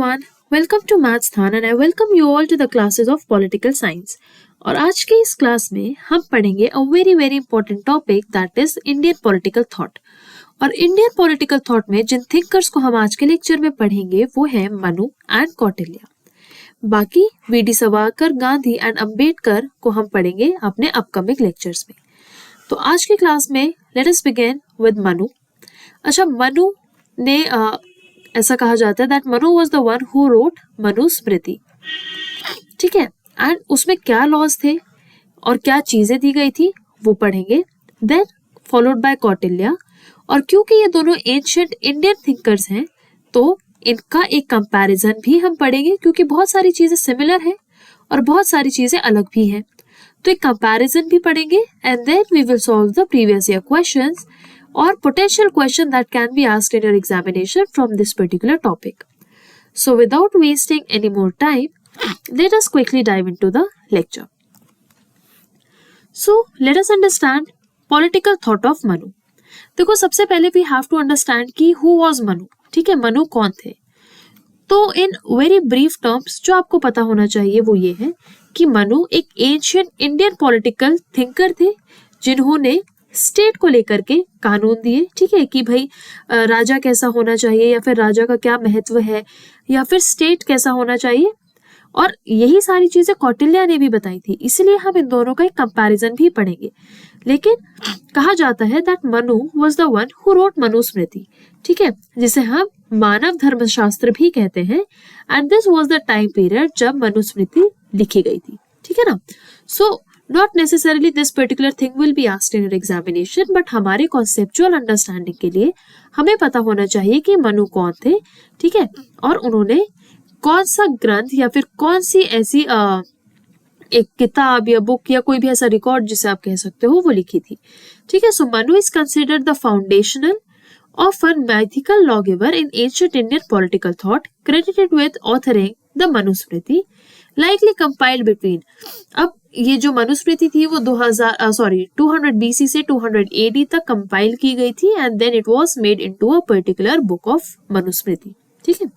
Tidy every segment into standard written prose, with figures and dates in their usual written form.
everyone, welcome to Mathsthan and I welcome you all to the classes of Political Science. और आज के इस class में हम पढ़ेंगे a very very important topic that is Indian political thought. और Indian political thought में जिन thinkers को हम आज के लेक्चर में पढ़ेंगे वो है मनु एंड कौटिल्य. बाकी वी.डी. सावरकर, गांधी एंड अंबेडकर को हम पढ़ेंगे अपने अपकमिंग लेक्चर्स में. तो आज की क्लास में let us begin with Manu. अच्छा, मनु ने ऐसा कहा जाता है that Manu was the one who wrote Manusmriti. ठीक है, एंड उसमें क्या लॉज थे और क्या चीजें दी गई थी वो पढ़ेंगे. Then followed by Kautilya. और क्योंकि ये दोनों एंशिएंट इंडियन थिंकर्स हैं तो इनका एक कंपैरिजन भी हम पढ़ेंगे, क्योंकि बहुत सारी चीजें सिमिलर हैं और बहुत सारी चीजें अलग भी हैं. तो एक कंपैरिजन भी पढ़ेंगे and then we will solve the previous year questions or potential question that can be asked in your examination from this particular topic. So without wasting any more time, let us quickly dive into the lecture. So let us understand political thought of Manu. देखो, सबसे पहले we have to understand कि who was Manu. ठीक है, मनु कौन थे. तो in very brief terms जो आपको पता होना चाहिए वो ये है कि मनु एक ancient Indian political thinker थे जिन्होंने स्टेट को लेकर के कानून दिए. ठीक है, कि भाई राजा कैसा होना चाहिए या फिर राजा का क्या महत्व है या फिर स्टेट कैसा होना चाहिए, और यही सारी चीजें कौटिल्य ने भी बताई थी. इसलिए हम इन दोनों का एक कंपैरिजन भी पढ़ेंगे. लेकिन कहा जाता है that Manu was the one who wrote Manusmriti. ठीक है, जिसे हम मानव धर्मशास्त्र भी कहते हैं. And this was the time period जब मनुस्मृति लिखी गई थी. ठीक है ना. सो not necessarily this particular thing will be asked in your examination, but हमारे conceptual understanding के लिए हमें पता होना चाहिए कि मनु कौन थे. ठीक है, और उन्होंने कौन सा ग्रंथ या फिर कौन सी ऐसी एक किताब या बुक या कोई भी ऐसा रिकॉर्ड जिसे आप कह सकते हो वो लिखी थी. ठीक है, so Manu is considered the foundational of a mythical lawgiver in ancient Indian political thought, credited with authoring the Manusmriti, likely compiled between. अब ये जो मनुस्मृति थी वो 200 BC से 200 AD तक कंपाइल की गई थी and then it was made into a particular book of Manusmriti. ठीक है,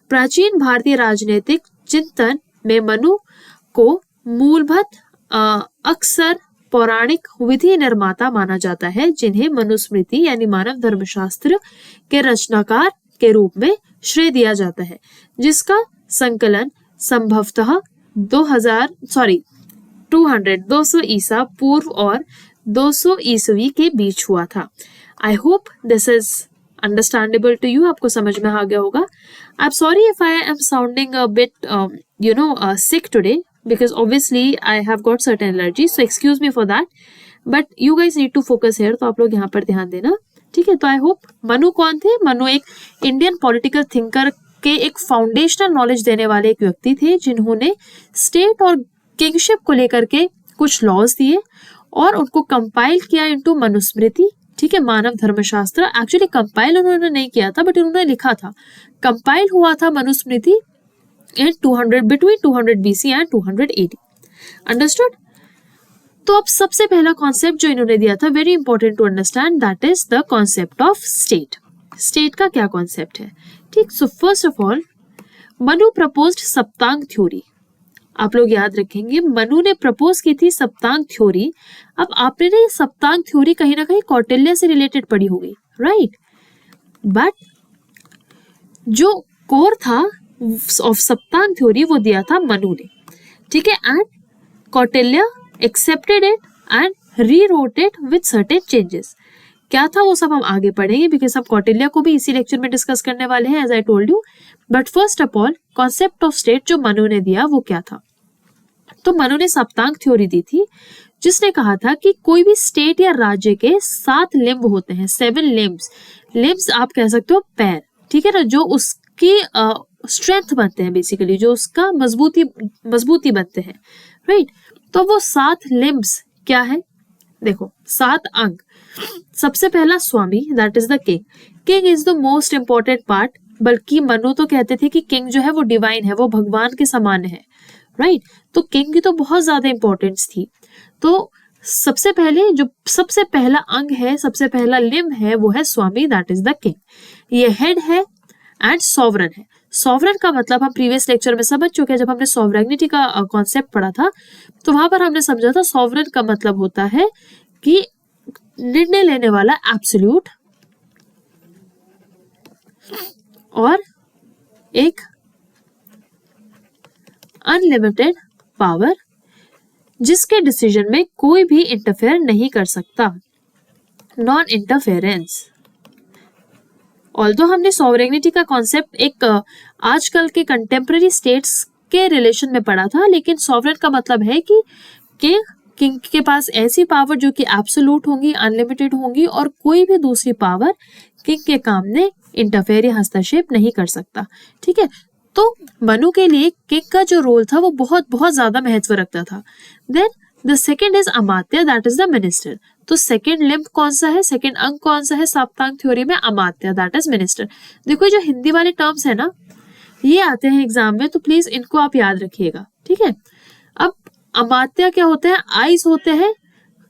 प्राचीन भारतीय राजनीतिक चिंतन में मनु को मूलभूत अक्सर पौराणिक विधि निर्माता माना जाता है, जिन्हें मनुस्मृति यानी मानव धर्मशास्त्र के रचनाकार के रूप में श्रेय दिया जाता है, जिसका संकलन संभवतः 200 ईसा पूर्व और 200 ईस्वी के बीच हुआ था. I hope this is understandable to you. आपको समझ में आ गया होगा. I am sorry if I am sounding a bit sick today, because obviously I have got certain allergy, so excuse me for that, but you guys need to focus here. तो आप लोग यहाँ पर ध्यान देना. ठीक है, तो आई होप. मनु कौन थे? मनु एक इंडियन पॉलिटिकल थिंकर के एक फाउंडेशनल नॉलेज देने वाले एक व्यक्ति थे, जिन्होंने स्टेट और किंगशिप को लेकर के कुछ लॉज दिए और उनको कंपाइल किया इनटू मनुस्मृति. ठीक है, मानव धर्मशास्त्र. एक्चुअली कंपाइल उन्होंने नहीं किया था, बट उन्होंने लिखा था. कंपाइल हुआ था Manusmriti in 200 between 200 BC and 200 AD. Understood? तो अब सबसे पहला कॉन्सेप्ट जो इन्होंने दिया था, very important to understand, that is the concept of state. State का क्या कॉन्सेप्ट है? ठीक, so first of all Manu proposed Saptanga theory. आप लोग याद रखेंगे, मनु ने प्रपोज की थी सप्तांग थ्योरी. अब आपने ना ये सप्तांग थ्योरी कहीं ना कहीं कौटिल्य से रिलेटेड पढ़ी होगी, राइट? बट जो कोर था ऑफ सप्तांग थ्योरी वो दिया था मनु ने. ठीक है, and Kautilya accepted it and rewrote it with certain changes. क्या था वो सब हम आगे पढ़ेंगे, बिकॉज हम कौटिल्य को भी इसी लेक्चर में डिस्कस करने वाले हैं, as I told you. But first of all concept of state जो मनु ने दिया वो क्या था? तो मनु ने सप्तांग थ्योरी दी थी, जिसने कहा था कि कोई भी स्टेट या राज्य के 7 लिम्ब होते हैं. 7 लिम्ब्स. लिम्ब्स आप कह सकते हो पैर. ठीक है ना, जो उसकी स्ट्रेंथ बनते हैं, बेसिकली जो उसका मजबूती बनते हैं, राइट? तो वो 7 लिम्ब्स क्या है? देखो, 7 अंग. सबसे पहला स्वामी, that is the king. King is the most important part. बल्कि मनु तो कहते थे कि किंग जो है वो डिवाइन है, वो भगवान के समान है, राइट? तो किंग की तो बहुत ज्यादा इंपॉर्टेंस थी. तो सबसे पहला अंग है, सबसे पहला लिम्ब है, वो है स्वामी, दैट इज द किंग. ये हेड है एंड सॉवरन है. सॉवरेन का मतलब हम प्रीवियस लेक्चर में समझ चुके हैं, जब हमने सॉवरेनिटी का कॉन्सेप्ट पढ़ा था तो वहां पर हमने समझा था सॉवरेन का मतलब होता है कि निर्णय लेने वाला एब्सोल्यूट और एक अनलिमिटेड पावर जिसके डिसीजन में कोई भी इंटरफेयर नहीं कर सकता, नॉन इंटरफेरेंस। ऑल्दो हमने सॉवरेनिटी का कॉन्सेप्ट एक आजकल के कंटेम्प्रेरी स्टेट्स के रिलेशन में पढ़ा था, लेकिन सॉवरेन का मतलब है कि किंग के पास ऐसी पावर जो कि एब्सोल्यूट होंगी, अनलिमिटेड होंगी और कोई भी दूसरी पावर किंग के काम में इंटरफेयर या हस्तक्षेप नहीं कर सकता। ठीक है, तो मनु के लिए किंग का जो रोल था वो बहुत बहुत ज्यादा महत्व रखता था। Then the second is Amatya, that is the minister. तो सेकेंड लिम्ब कौन सा है, सेकेंड अंग कौन सा है सप्तांग थ्योरी में, अमात्य, दैट इज मिनिस्टर। देखो जो हिंदी वाले टर्म्स है ना ये आते हैं एग्जाम में, तो प्लीज इनको आप याद रखिएगा। ठीक है, अब अमात्य क्या होते हैं, आइज होते हैं,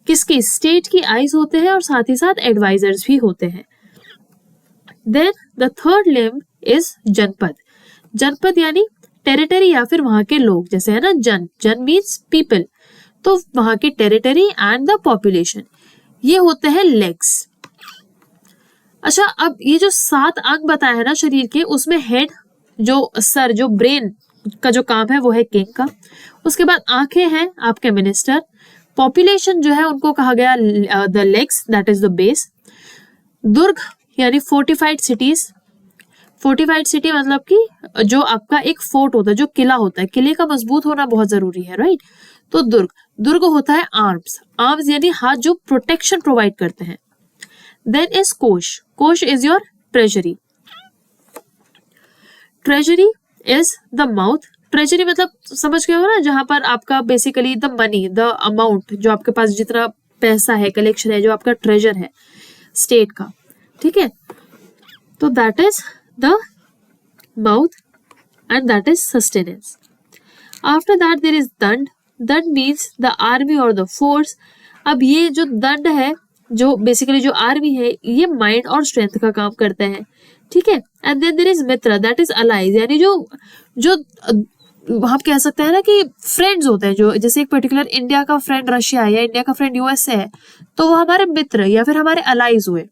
किसकी, स्टेट की आइज होते हैं और साथ ही साथ एडवाइजर्स भी होते हैं। Then the third limb is janapada. जनपद यानी टेरिटरी या फिर वहां के लोग, जैसे है ना जन मीन्स पीपल, तो वहां की टेरिटरी एंड द पॉपुलेशन, ये होते हैं लेग्स। अच्छा, अब ये जो 7 अंग बताया है ना शरीर के, उसमें हेड जो सर जो ब्रेन का जो काम है वो है किंग का। उसके बाद आंखें हैं आपके मिनिस्टर। पॉपुलेशन जो है उनको कहा गया the legs, that is the base. दुर्ग यानी फोर्टिफाइड सिटीज। फोर्टिफाइड सिटी मतलब कि जो आपका एक फोर्ट होता है, जो किला होता है, किले का मजबूत होना बहुत जरूरी है, राइट। तो दुर्ग होता है आर्म्स। आर्म्स यानी हाथ जो प्रोटेक्शन प्रोवाइड करते हैं। देन इज कोश। कोश is your treasury. Treasury is the mouth. Treasury मतलब समझ गए हो ना, जहां पर आपका basically the money, the amount, जो आपके पास जितना पैसा है, कलेक्शन है, जो आपका ट्रेजर है स्टेट का। ठीक है, तो that is the mouth and that is sustenance. After that there is danda. Danda means the army और द फोर्स। अब ये जो दंड है, जो बेसिकली जो आर्मी है, ये माइंड और स्ट्रेंथ का काम करते हैं। ठीक है, and then there is mitra, that is allies, यानी जो हम कह सकते हैं ना कि फ्रेंड्स होते हैं, जो जैसे एक पर्टिकुलर इंडिया का फ्रेंड रशिया है या इंडिया का फ्रेंड यूएसए है, तो वो हमारे मित्र या फिर हमारे अलाइज हुए।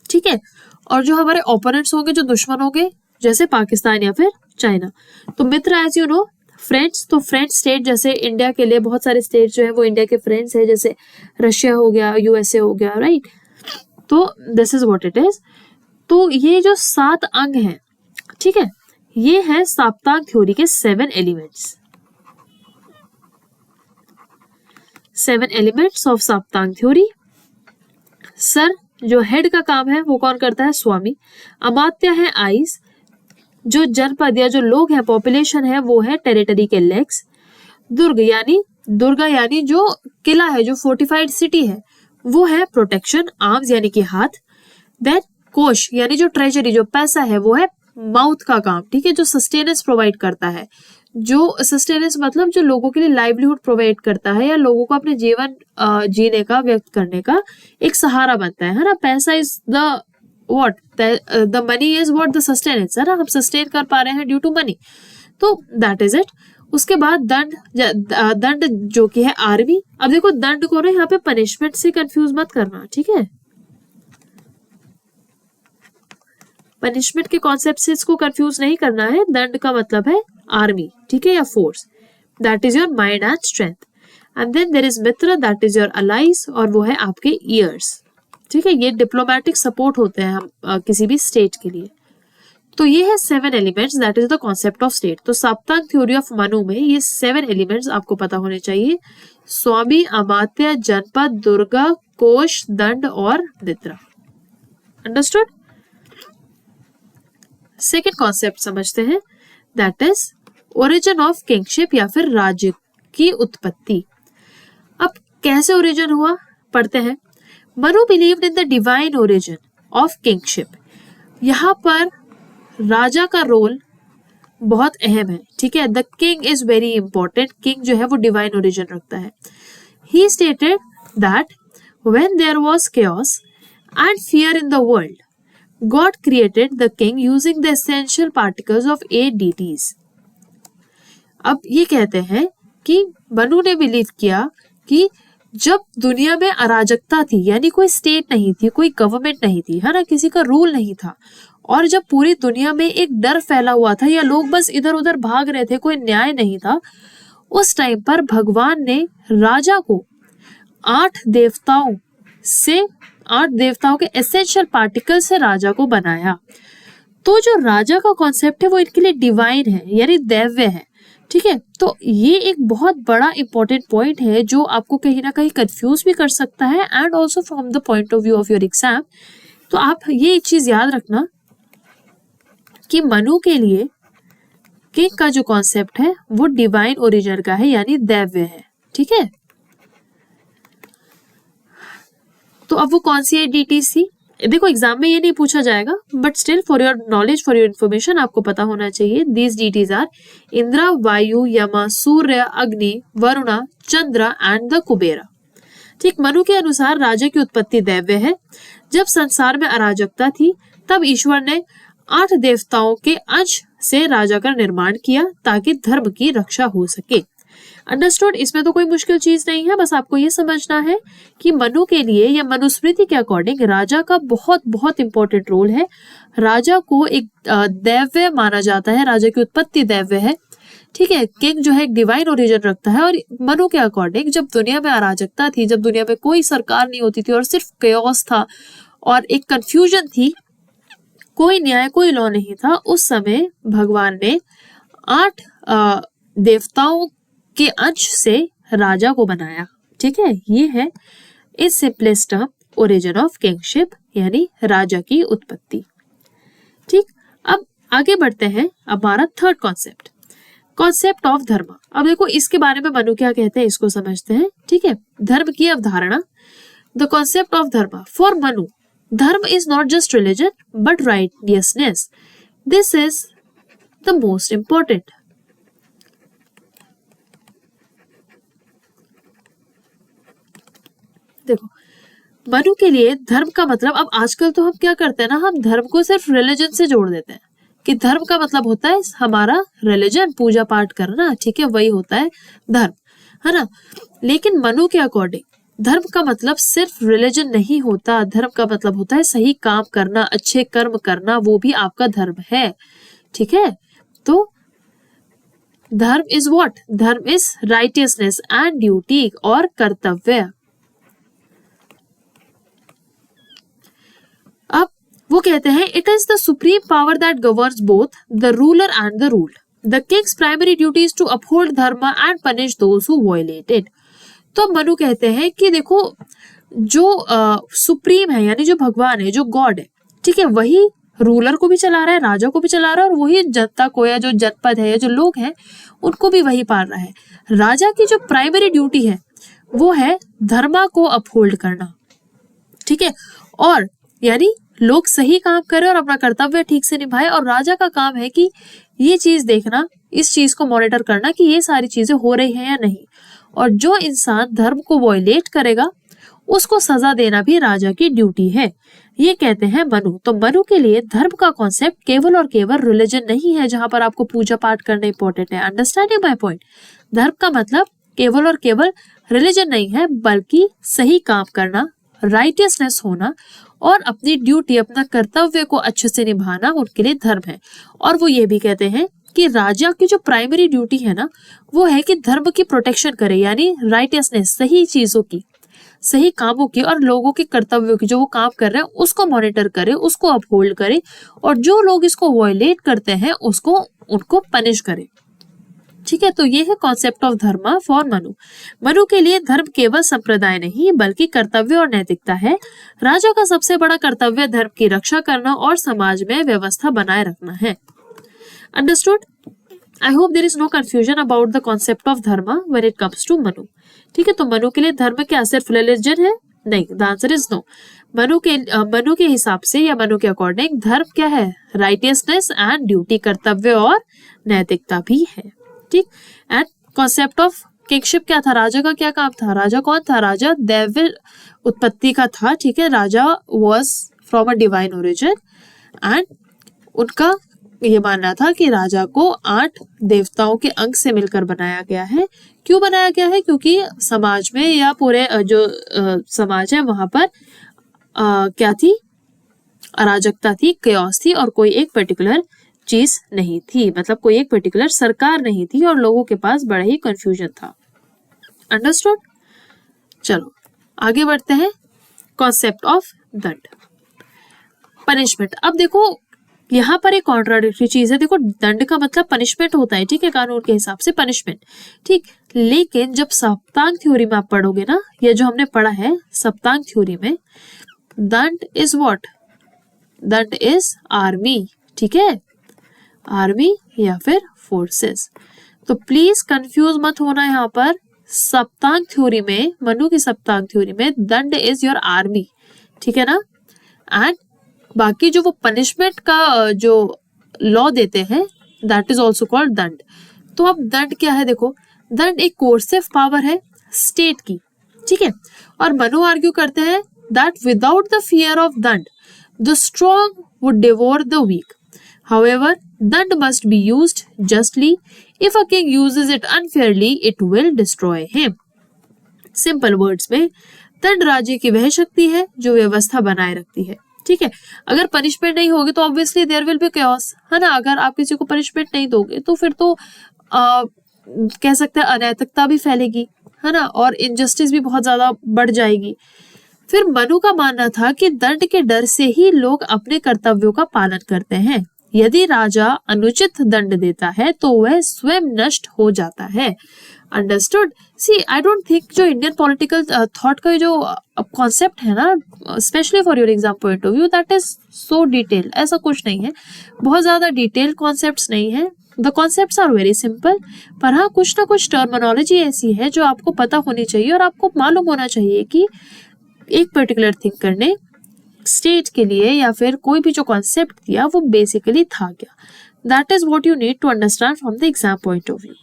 ठीक है, और जो हमारे ओपोनेंट्स होंगे, जो दुश्मन होंगे, जैसे पाकिस्तान या फिर चाइना, तो मित्र एज यू नो फ्रेंड्स। तो फ्रेंड स्टेट, जैसे इंडिया के लिए बहुत सारे स्टेट जो है वो इंडिया के फ्रेंड्स है, जैसे रशिया हो गया, यूएसए हो गया, राइट। तो this is what it is. तो ये जो 7 अंग हैं, ठीक है, ये है सप्तांग थ्योरी के 7 elements. 7 elements of Saptanga theory. सर जो हेड का काम है वो कौन करता है, स्वामी। अमात्य है आइज। जो जनपद या जो लोग हैं, पॉपुलेशन है, वो है टेरिटरी के लेग्स। दुर्गा यानी जो किला है, जो फोर्टिफाइड सिटी है, वो है प्रोटेक्शन, आर्म्स यानी कि हाथ। देन कोश यानी जो ट्रेजरी, जो पैसा है, वो है माउथ का काम। ठीक है, जो सस्टेनेंस प्रोवाइड करता है, जो सस्टेनेंस मतलब जो लोगों के लिए लाइवलीहुड प्रोवाइड करता है या लोगों को अपने जीवन जीने का, व्यक्त करने का एक सहारा बनता है ना। पैसा is the what, the money is what, the sustenance, है ना, हम सस्टेन कर पा रहे हैं ड्यू टू मनी, तो दैट इज इट। उसके बाद दंड जो कि है आर्मी। अब देखो दंड को ना यहाँ पे पनिशमेंट से कंफ्यूज मत करना, ठीक है, पनिशमेंट के कॉन्सेप्ट से इसको कंफ्यूज नहीं करना है। दंड का मतलब है आर्मी, ठीक है, या force, that is your mind and strength. And then there is mitra, that is your allies, और वो है आपके ईयर्स। ठीक है, ये डिप्लोमेटिक सपोर्ट होते हैं हम किसी भी स्टेट के लिए। तो ये है 7 elements, that is the concept of state. तो सप्तांग थ्योरी ऑफ मनु में ये 7 एलिमेंट्स आपको पता होने चाहिए, स्वामी, अमात्य, जनपद, दुर्गा, कोश, दंड और मित्र। अंडरस्टूड। सेकेंड कॉन्सेप्ट समझते हैं, that is origin of kingship या फिर राज्य की उत्पत्ति। अब कैसे ओरिजिन हुआ पढ़ते हैं। Manu believed in the divine origin of kingship. यहाँ पर राजा का रोल बहुत अहम है, ठीक है। The king is very important. King जो है वो डिवाइन ओरिजिन रखता है। He stated that when there was chaos and fear in the world, God created the king using the essential particles of 8 deities. अब ये कहते हैं कि मनु ने बिलीव किया कि जब दुनिया में अराजकता थी, यानी कोई स्टेट नहीं थी, कोई गवर्नमेंट नहीं थी, है ना, किसी का रूल नहीं था, और जब पूरी दुनिया में एक डर फैला हुआ था या लोग बस इधर उधर भाग रहे थे, कोई न्याय नहीं था, उस टाइम पर भगवान ने राजा को 8 देवताओं के एसेंशियल पार्टिकल से राजा को बनाया। तो जो राजा का कॉन्सेप्ट है वो इनके लिए डिवाइन है, यानी दैव्य है। ठीक है, तो ये एक बहुत बड़ा इंपॉर्टेंट पॉइंट है जो आपको कहीं ना कहीं कंफ्यूज भी कर सकता है and also from the point of view of your exam. तो आप ये एक चीज याद रखना कि मनु के लिए किंग का जो कॉन्सेप्ट है वो डिवाइन ओरिजिन का है, यानी दैव्य है। ठीक है, तो अब वो कौन सी डीटी थी? देखो एग्जाम में ये नहीं पूछा जाएगा, but still for your knowledge, for your information आपको पता होना चाहिए। दीज डीटीज आर इंद्र, वायु, यमा, सूर्य, अग्नि, वरुणा, चंद्र एंड द कुबेरा। ठीक, मनु के अनुसार राजा की उत्पत्ति दैव्य है। जब संसार में अराजकता थी तब ईश्वर ने 8 देवताओं के अंश से राजा का निर्माण किया ताकि धर्म की रक्षा हो सके। अंडरस्टूड? इसमें तो कोई मुश्किल चीज नहीं है, बस आपको ये समझना है कि मनु के लिए या मनुस्मृति के अकॉर्डिंग राजा का बहुत बहुत इंपॉर्टेंट रोल है। राजा को एक दैव्य माना जाता है, राजा की उत्पत्ति दैव्य है। ठीक है, किंग जो है एक डिवाइन ओरिजिन रखता है। और मनु के अकॉर्डिंग जब दुनिया में अराजकता थी, जब दुनिया में कोई सरकार नहीं होती थी और सिर्फ केओस था और एक कंफ्यूजन थी, कोई न्याय, कोई लॉ नहीं था, उस समय भगवान ने 8 देवताओं के अंश से राजा को बनाया। ठीक है, ये है इस simplest term origin of kingship, यानी राजा की उत्पत्ति। ठीक, अब आगे बढ़ते हैं। हमारा थर्ड कॉन्सेप्ट, कॉन्सेप्ट ऑफ धर्म। अब देखो इसके बारे में मनु क्या कहते हैं, इसको समझते हैं। ठीक है, धर्म की अवधारणा, द कॉन्सेप्ट ऑफ धर्म। फॉर मनु, धर्म is not just religion but righteousness. This is the most important. देखो मनु के लिए धर्म का मतलब, अब आजकल तो हम क्या करते हैं ना, हम धर्म को सिर्फ रिलीजन से जोड़ देते हैं कि धर्म का मतलब होता है हमारा रिलीजन, पूजा पाठ करना। ठीक है, वही होता है धर्म, है ना। लेकिन मनु के अकॉर्डिंग धर्म का मतलब सिर्फ रिलीजन नहीं होता। धर्म का मतलब होता है सही काम करना, अच्छे कर्म करना, वो भी आपका धर्म है। ठीक है, तो dharma is what? Dharma is righteousness and duty, और कर्तव्य। अब वो कहते हैं it is the supreme power that governs both the ruler and the ruled. The king's primary duty is to uphold dharma and punish those who violate it. तो मनु कहते हैं कि देखो जो सुप्रीम है, यानी जो भगवान है, जो गॉड है, ठीक है, वही रूलर को भी चला रहा है, राजा को भी चला रहा है, और वही जनता को या जो जनपद है या जो लोग हैं उनको भी वही पाल रहा है। राजा की जो प्राइमरी ड्यूटी है वो है धर्म को अपहोल्ड करना। ठीक है, और यानी लोग सही काम करें और अपना कर्तव्य ठीक से निभाए, और राजा का काम है कि ये चीज देखना, इस चीज को मॉनिटर करना कि ये सारी चीजें हो रही हैं या नहीं, और जो इंसान धर्म को वायलेट करेगा उसको सजा देना भी राजा की ड्यूटी है। ये कहते हैं मनु। तो मनु के लिए धर्म का कॉन्सेप्ट केवल और केवल रिलीजन नहीं है जहां पर आपको पूजा पाठ करना इंपॉर्टेंट है। Understanding my point? धर्म का मतलब केवल और केवल रिलीजन नहीं है, बल्कि सही काम करना, राइटियसनेस होना, और अपनी ड्यूटी, अपना कर्तव्य को अच्छे से निभाना उनके लिए धर्म है। और वो ये भी कहते हैं कि राजा की जो प्राइमरी ड्यूटी है ना, वो है कि धर्म की प्रोटेक्शन करे, यानी राइटियसनेस, सही चीजों की, सही कामों की, और लोगों के कर्तव्यों की, जो वो काम कर रहे हैं उसको मॉनिटर करे, उसको अपहोल्ड करे, और जो लोग इसको वायलेट करते हैं उनको पनिश करे। ठीक है, तो ये है कॉन्सेप्ट ऑफ धर्म फॉर मनु। मनु के लिए धर्म केवल संप्रदाय नहीं बल्कि कर्तव्य और नैतिकता है। राजा का सबसे बड़ा कर्तव्य धर्म की रक्षा करना और समाज में व्यवस्था बनाए रखना है। Understood? I hope there is no confusion about the concept of dharma when it comes to Manu. ठीक है, तो मनु के लिए धर्म क्या सिर्फ रिलीजन है? नहीं, the answer is no. Manu के हिसाब से या मनु के अकॉर्डिंग धर्म क्या है? राइटियसनेस एंड ड्यूटी, कर्तव्य और नैतिकता भी है। ठीक, एंड कॉन्सेप्ट ऑफ किंगशिप क्या था? राजा का क्या काम था? राजा कौन था? राजा दैव्य उत्पत्ति का था। ठीक है, raja was from a divine origin and उनका ये मानना था कि राजा को 8 देवताओं के अंग से मिलकर बनाया गया है। क्यों बनाया गया है? क्योंकि समाज में या पूरे जो समाज है वहां पर क्या थी? अराजकता थी, chaos थी और कोई एक पर्टिकुलर चीज नहीं थी, मतलब कोई एक पर्टिकुलर सरकार नहीं थी और लोगों के पास बड़ा ही कंफ्यूजन था। अंडरस्टूड? चलो आगे बढ़ते हैं। Concept of danda, punishment. अब देखो यहाँ पर एक कॉन्ट्राडिक्टरी चीज है। देखो दंड का मतलब पनिशमेंट होता है, ठीक है, कानून के हिसाब से पनिशमेंट, ठीक। लेकिन जब सप्तांग थ्योरी में आप पढ़ोगे ना, ये जो हमने पढ़ा है सप्तांग थ्योरी में, दंड इज व्हाट? दंड इज आर्मी, ठीक है, आर्मी या फिर फोर्सेस। तो प्लीज कंफ्यूज मत होना यहाँ पर। सप्तांग थ्योरी में, मनु की सप्तांग थ्योरी में दंड इज योर आर्मी, ठीक है ना। एंड बाकी जो वो पनिशमेंट का जो लॉ देते हैं दैट इज ऑल्सो कॉल्ड दंड। तो अब दंड क्या है? देखो दंड एक कोर्सिव पावर है स्टेट की, ठीक है। और मनु आर्ग्यू करते हैं that without the fear of danda the strong would devour the weak. However, dand must be used justly. If a king uses it unfairly, it will destroy him. Simple words में, दंड राज्य की वह शक्ति है जो व्यवस्था बनाए रखती है, ठीक है। अगर पनिशमेंट नहीं होगी तो obviously there will be chaos, है ना। अगर आप किसी को पनिशमेंट नहीं दोगे तो फिर तो कह सकते हैं अनैतिकता भी फैलेगी, है ना, और इनजस्टिस भी बहुत ज्यादा बढ़ जाएगी। फिर मनु का मानना था कि दंड के डर से ही लोग अपने कर्तव्यों का पालन करते हैं। यदि राजा अनुचित दंड देता है तो वह स्वयं नष्ट हो जाता है। Understood? See I don't think जो इंडियन पॉलिटिकल थॉट का जो कॉन्सेप्ट है ना, specially for your exam point of view, that is so detail. ऐसा कुछ नहीं है, बहुत ज्यादा डिटेल कॉन्सेप्ट्स नहीं है। The concepts are very simple, पर हाँ कुछ ना कुछ टर्मिनोलॉजी ऐसी है जो आपको पता होनी चाहिए और आपको मालूम होना चाहिए कि एक पर्टिकुलर थिंग करने स्टेट के लिए या फिर कोई भी जो कॉन्सेप्ट दिया वो बेसिकली था क्या। That is what you need to understand from the exam point of view,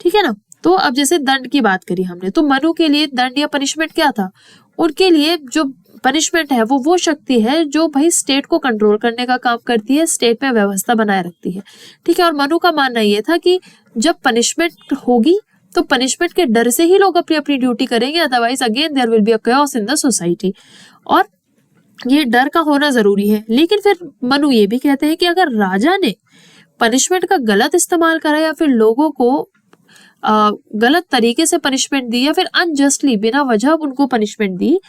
ठीक है ना। तो अब जैसे दंड की बात करी हमने, तो मनु के लिए दंड या पनिशमेंट क्या था? उनके लिए जो पनिशमेंट है वो शक्ति है जो भाई स्टेट को कंट्रोल करने का काम करती है, स्टेट में व्यवस्था बनाए रखती है, ठीक है। और मनु का मानना ये था कि जब पनिशमेंट होगी तो पनिशमेंट के डर से ही लोग अपनी अपनी ड्यूटी करेंगे, otherwise again there will be a chaos in the society. और ये डर का होना जरूरी है। लेकिन फिर मनु ये भी कहते हैं कि अगर राजा ने पनिशमेंट का गलत इस्तेमाल करा या फिर लोगों को गलत तरीके से पनिशमेंट दी या फिर अनजस्टली बिना वजह उनको पनिशमेंट दी,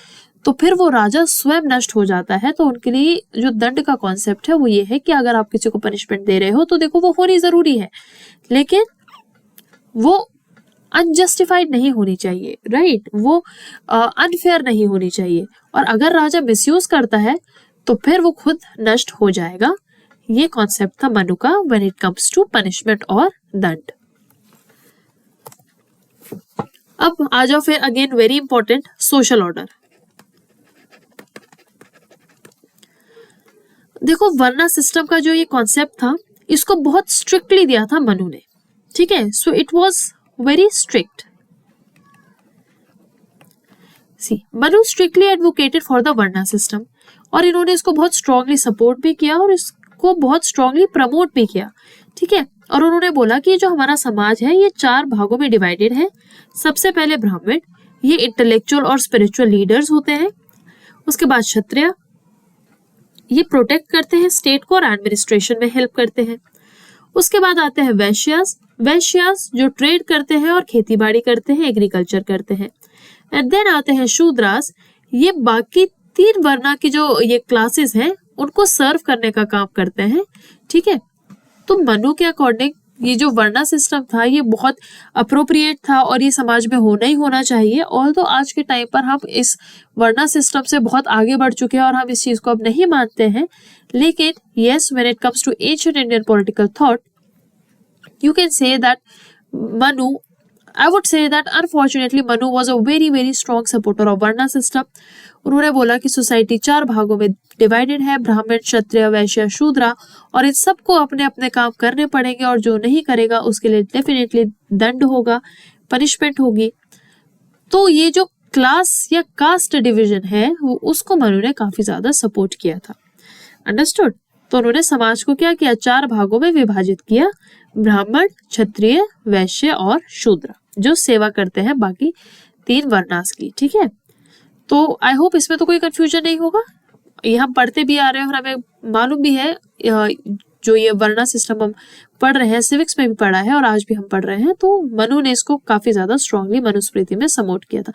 तो फिर वो राजा स्वयं नष्ट हो जाता है। तो उनके लिए जो दंड का कॉन्सेप्ट है वो ये है कि अगर आप किसी को पनिशमेंट दे रहे हो तो देखो वो होनी जरूरी है, लेकिन वो अनजस्टिफाइड नहीं होनी चाहिए, राइट, वो अनफेयर नहीं होनी चाहिए। और अगर राजा मिसयूज करता है तो फिर वो खुद नष्ट हो जाएगा। ये कॉन्सेप्ट था मनु का when it comes to punishment और दंड। अब आ जाओ फिर again very important, social order. देखो वर्ना सिस्टम का जो ये कॉन्सेप्ट था इसको बहुत स्ट्रिक्टली दिया था मनु ने, ठीक है। So it was very strict. See Manu strictly advocated for the varna system, और इन्होंने इसको बहुत स्ट्रांगली सपोर्ट भी किया और इसको बहुत स्ट्रांगली प्रमोट भी किया, ठीक है। और उन्होंने बोला कि जो हमारा समाज है ये 4 भागों में डिवाइडेड है। सबसे पहले ब्राह्मण, ये इंटेलेक्चुअल और स्पिरिचुअल लीडर्स होते हैं। उसके बाद क्षत्रिय, ये प्रोटेक्ट करते हैं स्टेट को और एडमिनिस्ट्रेशन में हेल्प करते हैं। उसके बाद आते हैं वैश्यास, वैश्यास जो ट्रेड करते हैं और खेती बाड़ी करते हैं, एग्रीकल्चर करते हैं। एंड देन आते हैं शूद्रास, ये बाकी 3 वर्णा की जो ये क्लासेस हैं उनको सर्व करने का काम करते हैं, ठीक है। तो मनु के अकॉर्डिंग ये जो वर्णा सिस्टम था ये बहुत अप्रोप्रिएट था और ये समाज में होना ही होना चाहिए। ऑल्दो आज के टाइम पर हम इस वर्णा सिस्टम से बहुत आगे बढ़ चुके हैं और हम इस चीज को अब नहीं मानते हैं, लेकिन yes when it comes to ancient Indian political thought you can say that Manu, I would say that unfortunately Manu was a very very strong supporter of Varna system। उन्होंने बोला कि सोसाइटी 4 भागों में डिवाइडेड है, ब्राह्मण, क्षत्रिय, वैश्य, शूद्रा, और इन सबको अपने अपने काम करने पड़ेंगे और जो नहीं करेगा उसके लिए डेफिनेटली दंड होगा, पनिशमेंट होगी। तो ये जो क्लास या कास्ट डिवीजन है वो उसको मनु ने काफी ज्यादा सपोर्ट किया था। अंडरस्टूड। तो उन्होंने समाज को क्या किया, 4 भागों में विभाजित किया, ब्राह्मण, क्षत्रिय, वैश्य और शूद्र, जो सेवा करते हैं बाकी 3 वर्णास की। ठीक है, तो आई होप इसमें तो कोई कंफ्यूजन नहीं होगा। ये हम पढ़ते भी आ रहे हैं और हमें मालूम भी है, जो ये वर्णा सिस्टम हम पढ़ रहे हैं, सिविक्स में भी पढ़ा है और आज भी हम पढ़ रहे हैं। तो मनु ने इसको काफी ज्यादा स्ट्रांगली मनुस्मृति में समोट किया था।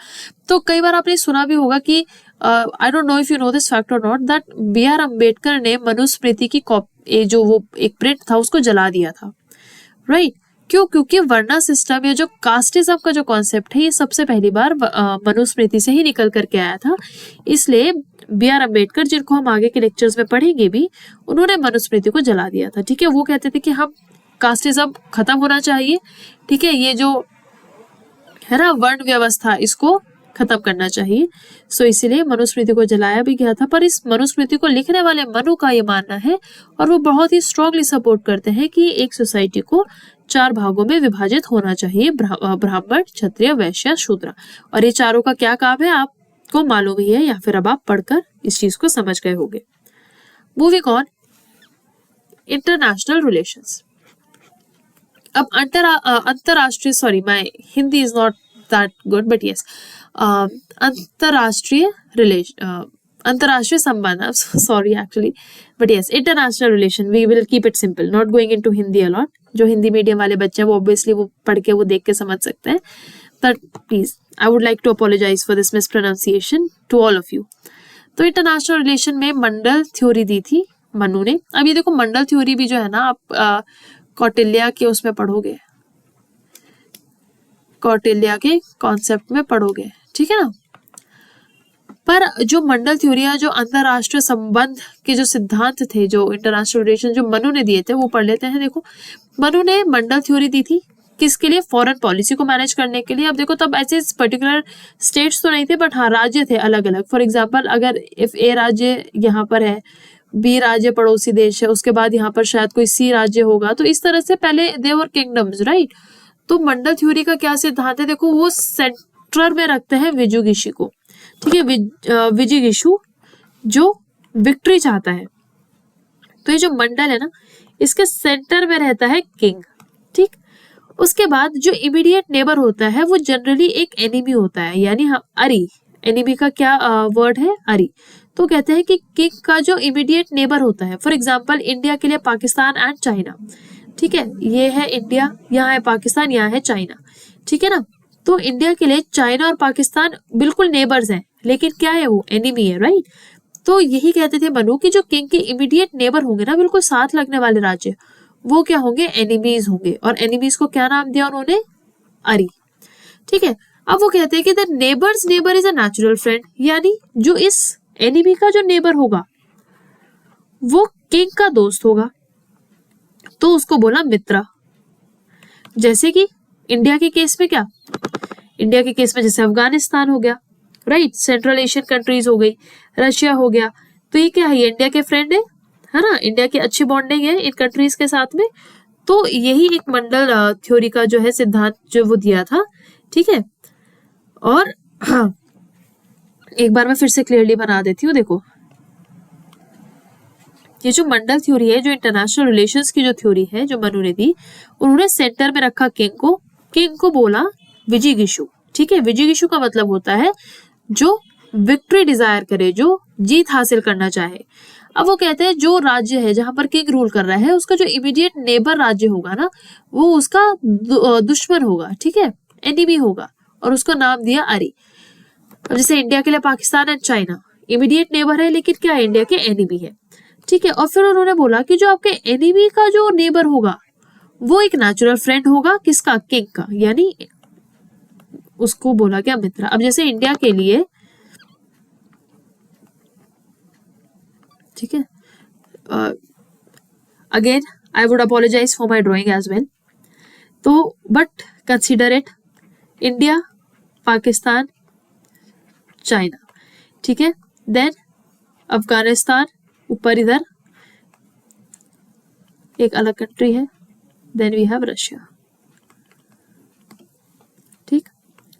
तो कई बार आपने सुना भी होगा कि I don't know if you know this fact और नॉट, दैट B.R. अम्बेडकर ने मनुस्मृति की कॉपी, जो वो एक प्रिंट था, उसको जला दिया था, राइट? क्यों? क्योंकि वर्णा सिस्टम या जो कास्टिज्म का जो कॉन्सेप्ट है, ये सबसे पहली बार मनुस्मृति से ही निकल करके आया था। इसलिए B.R. अम्बेडकर, जिनको हम आगे के लेक्चर्स में पढ़ेंगे भी, उन्होंने मनुस्मृति को जला दिया था। ठीक है, वो कहते थे कि हम कास्टिज्म खत्म होना चाहिए, ठीक है, ये जो है ना वर्ण व्यवस्था, इसको खत्म करना चाहिए। सो इसीलिए मनुस्मृति को जलाया भी गया था। पर इस मनुस्मृति को लिखने वाले मनु का ये मानना है, और वो बहुत ही स्ट्रांगली सपोर्ट करते हैं कि एक सोसाइटी को 4 भागों में विभाजित होना चाहिए, ब्राह्मण, क्षत्रिय, वैश्य, शूद्र। और ये चारों का क्या काम है आपको मालूम ही है, या फिर अब आप पढ़कर इस चीज को समझ गए होंगे। Moving on, international relations. अब अंतरराष्ट्रीय, sorry my Hindi is not that good, but yes, अंतरराष्ट्रीय संबंध, sorry actually, but yes, international relation, we will keep it simple, not going into Hindi a lot. जो हिंदी मीडियम वाले बच्चे हैं वो ऑब्वियसली वो पढ़ के, वो देख के समझ सकते हैं, but please I would like to apologise for this mispronunciation to all of you. तो इंटरनेशनल रिलेशन में मंडल थ्योरी दी थी मनु ने। अब ये देखो, मंडल थ्योरी भी जो है ना, आप कौटिल्य के उसमें पढ़ोगे, कौटिल्य के कॉन्सेप्ट में पढ़ोगे, ठीक है ना। पर जो मंडल थ्योरी है, जो अंतरराष्ट्रीय संबंध के जो सिद्धांत थे, जो इंटरनेशनल रिलेशन जो मनु ने दिए थे, वो पढ़ लेते हैं। देखो, मनु ने मंडल थ्योरी दी थी किसके लिए, फॉरेन पॉलिसी को मैनेज करने के लिए। अब देखो, तब ऐसे पर्टिकुलर स्टेट्स तो नहीं थे, बट हाँ राज्य थे अलग अलग। फॉर एग्जाम्पल, अगर इफ ए राज्य यहाँ पर है, बी राज्य पड़ोसी देश है, उसके बाद यहाँ पर शायद कोई सी राज्य होगा, तो इस तरह से पहले दे वर किंगडम्स, राइट। तो मंडल थ्योरी का क्या सिद्धांत है, देखो, वो सेंटर में रखते हैं विजुगिषु को, ठीक है, विजुगिषु जो विक्ट्री चाहता है। तो ये जो मंडल है ना, इसके सेंटर में रहता है किंग, ठीक। उसके बाद जो इमीडिएट नेबर होता है, वो जनरली एक एनिमी होता है, यानी अरी, एनिमी का क्या वर्ड है, अरी। तो कहते हैं कि किंग का जो इमीडिएट नेबर होता है, फॉर एग्जाम्पल इंडिया के लिए पाकिस्तान एंड चाइना, ठीक है, ये है इंडिया, यहाँ है पाकिस्तान, यहाँ है चाइना, ठीक है ना। तो इंडिया के लिए चाइना और पाकिस्तान बिल्कुल नेबर्स हैं, लेकिन क्या है, वो एनिमी है, राइट। तो यही कहते थे मनु कि जो किंग के इमीडिएट नेबर होंगे ना, बिल्कुल साथ लगने वाले राज्य, वो क्या होंगे, एनिमीज होंगे। और एनिमीज को क्या नाम दिया उन्होंने, अरी, ठीक है। अब वो कहते हैं कि the neighbours neighbour is a natural friend, यानी जो इस एनिमी का जो नेबर होगा वो किंग का दोस्त होगा, तो उसको बोला मित्र। जैसे कि इंडिया के केस में क्या, इंडिया के केस में जैसे अफगानिस्तान हो गया, राइट, सेंट्रल एशियन कंट्रीज हो गई, रशिया हो गया, तो ये क्या है, ये इंडिया के फ्रेंड है ना, इंडिया की अच्छी बॉन्डिंग है इन कंट्रीज के साथ में। तो यही एक मंडल थ्योरी का जो है सिद्धांत जो वो दिया था, ठीक है। और हाँ, एक बार मैं फिर से क्लियरली बना देती हूँ। देखो, ये जो मंडल थ्योरी है, जो इंटरनेशनल रिलेशंस की जो थ्योरी है जो मनु ने दी, उन्होंने सेंटर में रखा किंग को बोला विजिगिषु, ठीक है। विजिगिषु का मतलब होता है जो विक्ट्री डिजायर करे, जो जीत हासिल करना चाहे। अब वो कहते हैं जो राज्य है जहां पर किंग रूल कर रहा है, उसका जो इमीडिएट नेबर राज्य होगा ना, वो उसका दुश्मन होगा, ठीक है, एनिमी होगा, और उसको नाम दिया अरी। अब जैसे इंडिया के लिए Pakistan and China immediate neighbour है, लेकिन क्या इंडिया के एनिमी है, ठीक है। और फिर उन्होंने बोला कि जो आपके एनिमी का जो नेबर होगा वो एक नेचुरल फ्रेंड होगा, किसका, किंग का, यानी उसको बोला क्या, मित्र। अब जैसे इंडिया के लिए, ठीक है, again I would apologise for my drawing as well, तो but consider it India, Pakistan, China, ठीक है। देन अफगानिस्तान ऊपर इधर एक अलग कंट्री है, देन वी हैव रशिया, ठीक।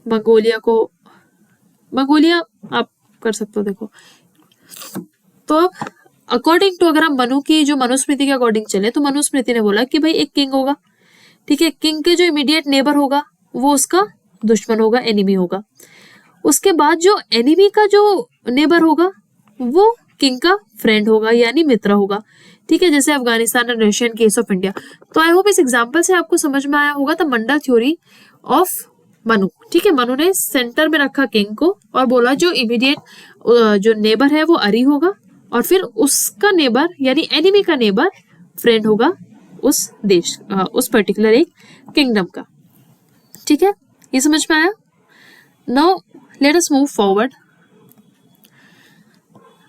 मंगोलिया आप कर सकते हो, देखो। तो अब अकॉर्डिंग टू अगर हम मनु की जो मनुस्मृति के अकॉर्डिंग चले तो मनुस्मृति ने बोला कि भाई एक किंग होगा, ठीक है, किंग के जो इमीडिएट नेबर होगा वो उसका दुश्मन होगा, एनिमी होगा। उसके बाद जो एनिमी का जो नेबर होगा वो किंग का फ्रेंड होगा यानी मित्र होगा, ठीक है, जैसे Afghanistan and Russian case of India. तो आई होप इस एग्जांपल से आपको समझ में आया होगा the Mandal theory of Manu, ठीक है। मनु ने सेंटर में रखा किंग को और बोला जो इमीडिएट जो नेबर है वो अरी होगा और फिर उसका नेबर यानी एनिमी का नेबर फ्रेंड होगा उस देश उस पर्टिकुलर एक किंगडम का, ठीक है, ये समझ में आया। Now let us move forward.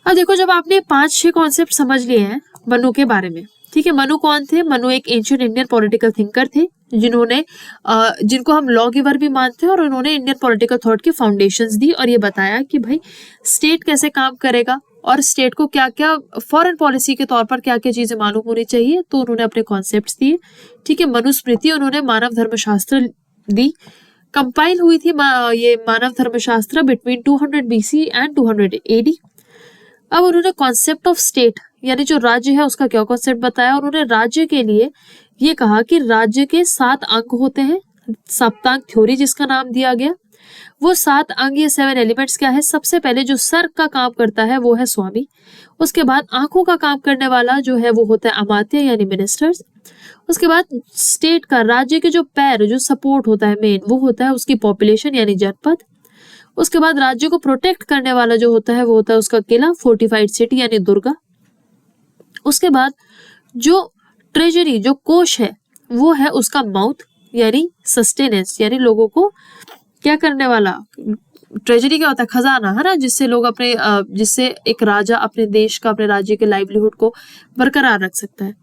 अब देखो जब आपने 5-6 कॉन्सेप्ट समझ लिए हैं मनु के बारे में, ठीक है। मनु कौन थे? मनु एक एंशिएंट इंडियन पॉलिटिकल थिंकर थे जिन्होंने जिनको हम लॉ गिवर भी मानते हैं और उन्होंने इंडियन पॉलिटिकल थॉट की फाउंडेशंस दी और ये बताया कि भाई स्टेट कैसे काम करेगा और स्टेट को क्या क्या फॉरेन पॉलिसी के तौर पर क्या क्या चीजें मालूम होनी चाहिए, तो उन्होंने अपने कॉन्सेप्ट्स दिए, ठीक है। मनुस्मृति उन्होंने मानव धर्मशास्त्र दी, कंपाइल हुई थी ये मानव धर्मशास्त्र बिटवीन 200 BC एंड 200 AD। अब उन्होंने कॉन्सेप्ट ऑफ स्टेट यानी जो राज्य है उसका क्या कॉन्सेप्ट बताया। उन्होंने राज्य के लिए ये कहा कि राज्य के 7 अंग होते हैं, सप्तांग थ्योरी जिसका नाम दिया गया। वो 7 अंग ये 7 एलिमेंट्स क्या है? सबसे पहले जो सर का काम करता है वो है स्वामी, उसके बाद आंखों का काम करने वाला जो है वो होता है अमात्य यानी मिनिस्टर्स, उसके बाद स्टेट का राज्य के जो पैर जो सपोर्ट होता है मेन वो होता है उसकी पॉपुलेशन यानी जनपद, उसके बाद राज्य को प्रोटेक्ट करने वाला जो होता है वो होता है उसका किला फोर्टिफाइड सिटी यानी दुर्गा, उसके बाद जो ट्रेजरी जो कोष है वो है उसका माउथ यानी सस्टेनेंस यानी लोगों को क्या करने वाला। ट्रेजरी क्या होता है? खजाना, है ना, जिससे लोग अपने जिससे एक राजा अपने देश का अपने राज्य के लाइवलीहुड को बरकरार रख सकता है।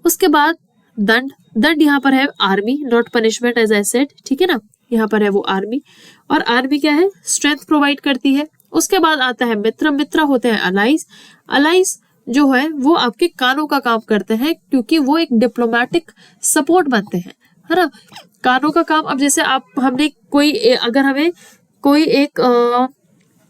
उसके बाद दंड, दंड यहाँ पर है army, not punishment as I said, ठीक है ना, यहाँ पर है वो आर्मी और आर्मी क्या है? स्ट्रेंथ प्रोवाइड करती है। उसके बाद आता है मित्र, मित्र होते हैं अलाइज, अलाइज जो है वो आपके कानों का काम करते हैं क्योंकि वो एक डिप्लोमेटिक सपोर्ट बनते हैं, है ना, कानों का काम। अब जैसे हमने कोई अगर हमें कोई एक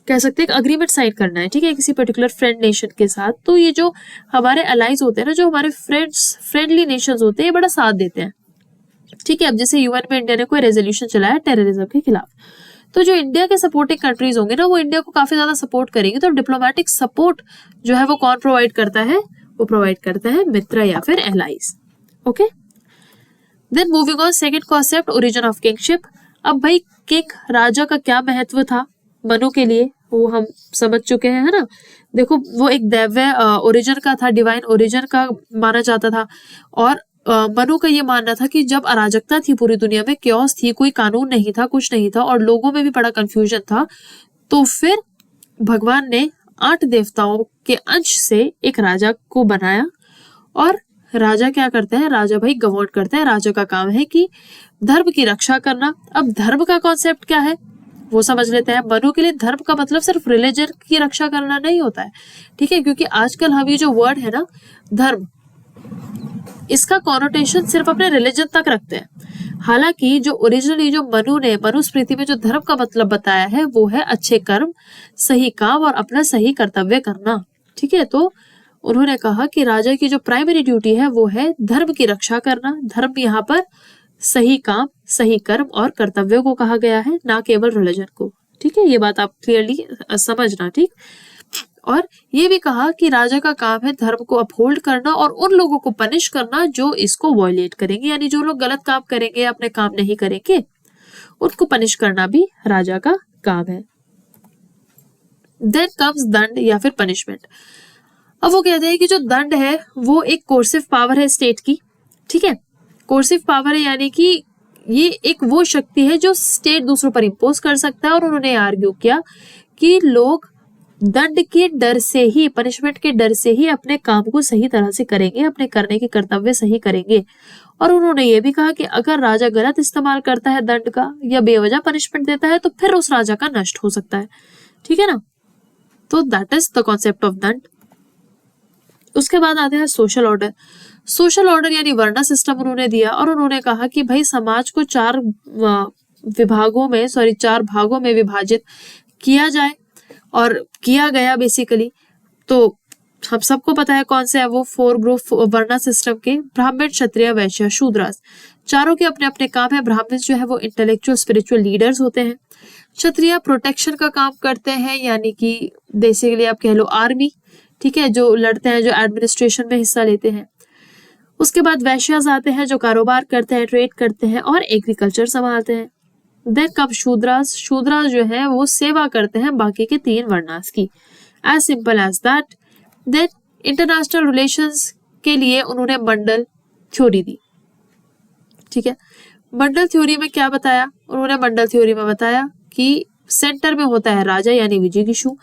कह सकते हैं अग्रीमेंट साइन करना है, ठीक है, किसी पर्टिकुलर फ्रेंड नेशन के साथ, तो ये जो हमारे अलाइज होते हैं ना, जो हमारे फ्रेंडली नेशंस होते हैं, ये बड़ा साथ देते हैं, ठीक है। अब जैसे यूएन में इंडिया ने कोई रेजोल्यूशन चलाया टेररिज्म के खिलाफ, तो जो इंडिया के सपोर्टिंग कंट्रीज होंगे ना वो इंडिया को काफी ज्यादा सपोर्ट करेंगे, तो डिप्लोमेटिक सपोर्ट जो है वो कौन प्रोवाइड करता है? वो प्रोवाइड करता है मित्र या फिर allies, okay. Then moving on, second concept origin of kingship. अब भाई किंग राजा का क्या महत्व था मनु के लिए वो हम समझ चुके हैं, है ना। देखो वो एक दैव्य ओरिजिन का था, डिवाइन ओरिजिन का माना जाता था और मनु का ये मानना था कि जब अराजकता थी पूरी दुनिया में, क्योस थी, कोई कानून नहीं था, कुछ नहीं था और लोगों में भी बड़ा कंफ्यूजन था, तो फिर भगवान ने 8 देवताओं के अंश से एक राजा को बनाया और राजा क्या करते हैं? राजा भाई गवर्न करते हैं, राजा का काम है कि धर्म की रक्षा करना। अब धर्म का कॉन्सेप्ट क्या है वो समझ लेते हैं। मनु के लिए धर्म का मतलब सिर्फ रिलीजन की रक्षा करना नहीं होता है, ठीक है, क्योंकि आजकल हम ये जो वर्ड है ना धर्म, इसका कॉनोटेशन सिर्फ अपने रिलीजन तक रखते हैं। हालांकि जो ओरिजिनली जो मनु ने मनुस्मृति में जो धर्म का मतलब बताया है वो है अच्छे कर्म, सही काम और अपना सही कर्तव्य करना, ठीक है। तो उन्होंने कहा कि राजा की जो प्राइमरी ड्यूटी है वो है धर्म की रक्षा करना। धर्म यहाँ पर सही काम, सही कर्म और कर्तव्य को कहा गया है, ना केवल रिलीजन को, ठीक है। ये बात आप क्लियरली समझना, ठीक। और ये भी कहा कि राजा का काम है धर्म को अपहोल्ड करना और उन लोगों को पनिश करना जो इसको वॉयलेट करेंगे, यानी जो लोग गलत काम करेंगे, अपने काम नहीं करेंगे, उनको पनिश करना भी राजा का काम है। देन कम्स दंड या फिर पनिशमेंट। अब वो कहते हैं कि जो दंड है वो एक कोर्सिव पावर है स्टेट की, ठीक है, कोर्सिव पावर है यानी कि ये एक वो शक्ति है जो स्टेट दूसरों पर इम्पोज कर सकता है। और उन्होंने आर्ग्यू किया कि लोग दंड के डर से ही, पनिशमेंट के डर से ही अपने काम को सही तरह से करेंगे, अपने करने के कर्तव्य सही करेंगे। और उन्होंने ये भी कहा कि अगर राजा गलत इस्तेमाल करता है दंड का या बेवजह पनिशमेंट देता है तो फिर उस राजा का नष्ट हो सकता है, ठीक है ना। तो that is the concept of दंड। उसके बाद आते हैं सोशल ऑर्डर। सोशल ऑर्डर यानी वर्ण सिस्टम उन्होंने दिया और उन्होंने कहा कि भाई समाज को 4 भागों में विभाजित किया जाए और किया गया बेसिकली। तो हम सबको पता है कौन से है वो 4 ग्रुप वर्णा सिस्टम के, ब्राह्मण, क्षत्रिय, वैश्य, शूद्रास। चारों के अपने अपने काम है। ब्राह्मण जो है वो इंटेलेक्चुअल स्पिरिचुअल लीडर्स होते हैं। क्षत्रिय प्रोटेक्शन का काम करते हैं, यानी कि बेसिकली आप कह लो आर्मी, ठीक है, जो लड़ते हैं, जो एडमिनिस्ट्रेशन में हिस्सा लेते हैं। उसके बाद वैश्यास आते हैं जो कारोबार करते हैं, ट्रेड करते हैं और एग्रीकल्चर संभालते हैं। देन कब शूद्रास। शूद्रास जो है वो सेवा करते हैं बाकी के 3 वर्णास की, as simple as that. Then international relations के लिए उन्होंने मंडल थ्योरी दी, ठीक है। मंडल थ्योरी में क्या बताया उन्होंने? मंडल थ्योरी में बताया कि सेंटर में होता है राजा यानी विजिगिषु,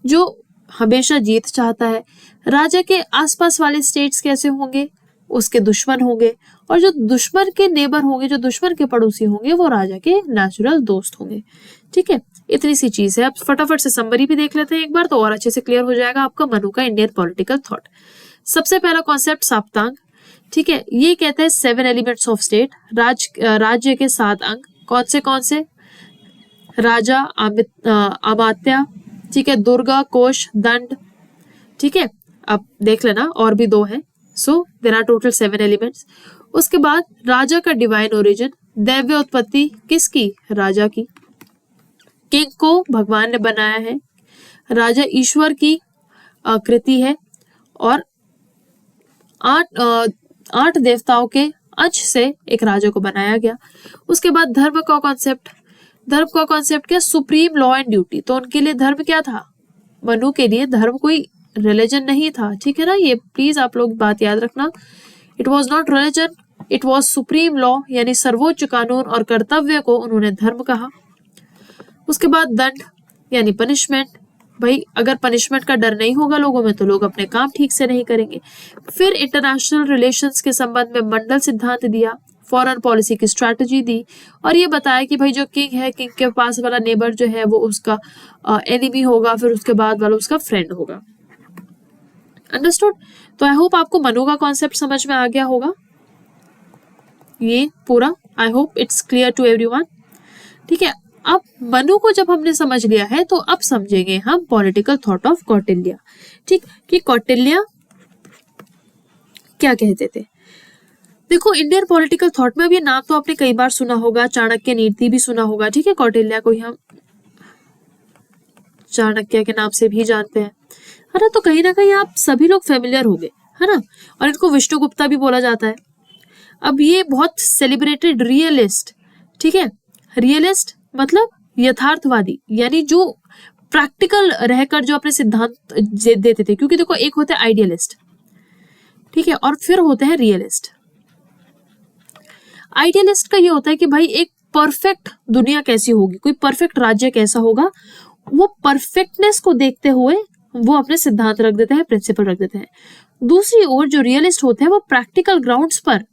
जो हमेशा जीत चाहता है। राजा के आसपास वाले स्टेट्स कैसे होंगे? उसके दुश्मन होंगे, और जो दुश्मन के नेबर होंगे, जो दुश्मन के पड़ोसी होंगे, वो राजा के नेचुरल दोस्त होंगे, ठीक है। इतनी सी चीज है। अब फटाफट से समरी भी देख लेते हैं एक बार, तो और अच्छे से क्लियर हो जाएगा आपका मनु का इंडियन पॉलिटिकल थॉट। सबसे पहला कॉन्सेप्ट साप्तांग, ठीक है। ये कहते हैं 7 एलिमेंट्स ऑफ स्टेट, राज्य के 7 अंग। कौन से? राजा, अमात्य, ठीक है, दुर्गा, कोश, दंड, ठीक है। अब देख लेना और भी 2 हैं। So there are total 7 elements. उसके बाद राजा का डिवाइन ओरिजिन, दैव्य उत्पत्ति किसकी? राजा की। किंग को भगवान ने बनाया है, राजा ईश्वर की कृति है, और 8 देवताओं के अंश से एक राजा को बनाया गया। उसके बाद धर्म का कॉन्सेप्ट क्या? Supreme law and duty. तो उनके लिए धर्म क्या था? मनु के लिए धर्म कोई रिलीजन नहीं था, ठीक है ना। ये प्लीज आप लोग बात याद रखना। It was not religion, it was supreme law, यानी सर्वोच्च कानून, और कर्तव्य को उन्होंने धर्म कहा। उसके बाद दंड यानी पनिशमेंट। भाई अगर पनिशमेंट का डर नहीं होगा लोगों में तो लोग अपने काम ठीक से नहीं करेंगे। फिर इंटरनेशनल रिलेशंस के संबंध में मंडल सिद्धांत दिया, फॉरेन पॉलिसी की स्ट्रैटेजी दी, और ये बताया कि भाई जो किंग है, किंग के पास वाला नेबर जो है वो उसका एनिमी होगा, फिर उसके बाद वाला उसका फ्रेंड होगा। अंडरस्टूड? तो आई होप आपको मनु का कॉन्सेप्ट समझ में आ गया होगा ये पूरा। I hope it's clear to everyone, ठीक है। अब मनु को जब हमने समझ लिया है तो अब समझेंगे हम पॉलिटिकल थॉट ऑफ कौटिल्य, ठीक, कि कौटिल्य क्या कहते थे। देखो इंडियन पॉलिटिकल थॉट में अब ये नाम तो आपने कई बार सुना होगा, चाणक्य नीति भी सुना होगा, ठीक है। कौटिल्य को ही हम चाणक्य के नाम से भी जानते हैं, है ना। तो कहीं ना कहीं आप सभी लोग फेमिलियर होंगे, है ना। और इनको विष्णुगुप्ता भी बोला जाता है। अब ये बहुत सेलिब्रेटेड रियलिस्ट, ठीक है। रियलिस्ट मतलब यथार्थवादी, यानी जो प्रैक्टिकल रहकर जो अपने सिद्धांत देते थे। क्योंकि देखो एक होते हैं आइडियलिस्ट, ठीक है, और फिर होते हैं रियलिस्ट। आइडियलिस्ट का ये होता है कि भाई एक परफेक्ट दुनिया कैसी होगी, कोई परफेक्ट राज्य कैसा होगा, वो परफेक्टनेस को देखते हुए वो अपने सिद्धांत रख देते हैं, प्रिंसिपल रख देते हैं। दूसरी ओर जो रियलिस्ट होते हैं वो प्रैक्टिकल ग्राउंड्स पर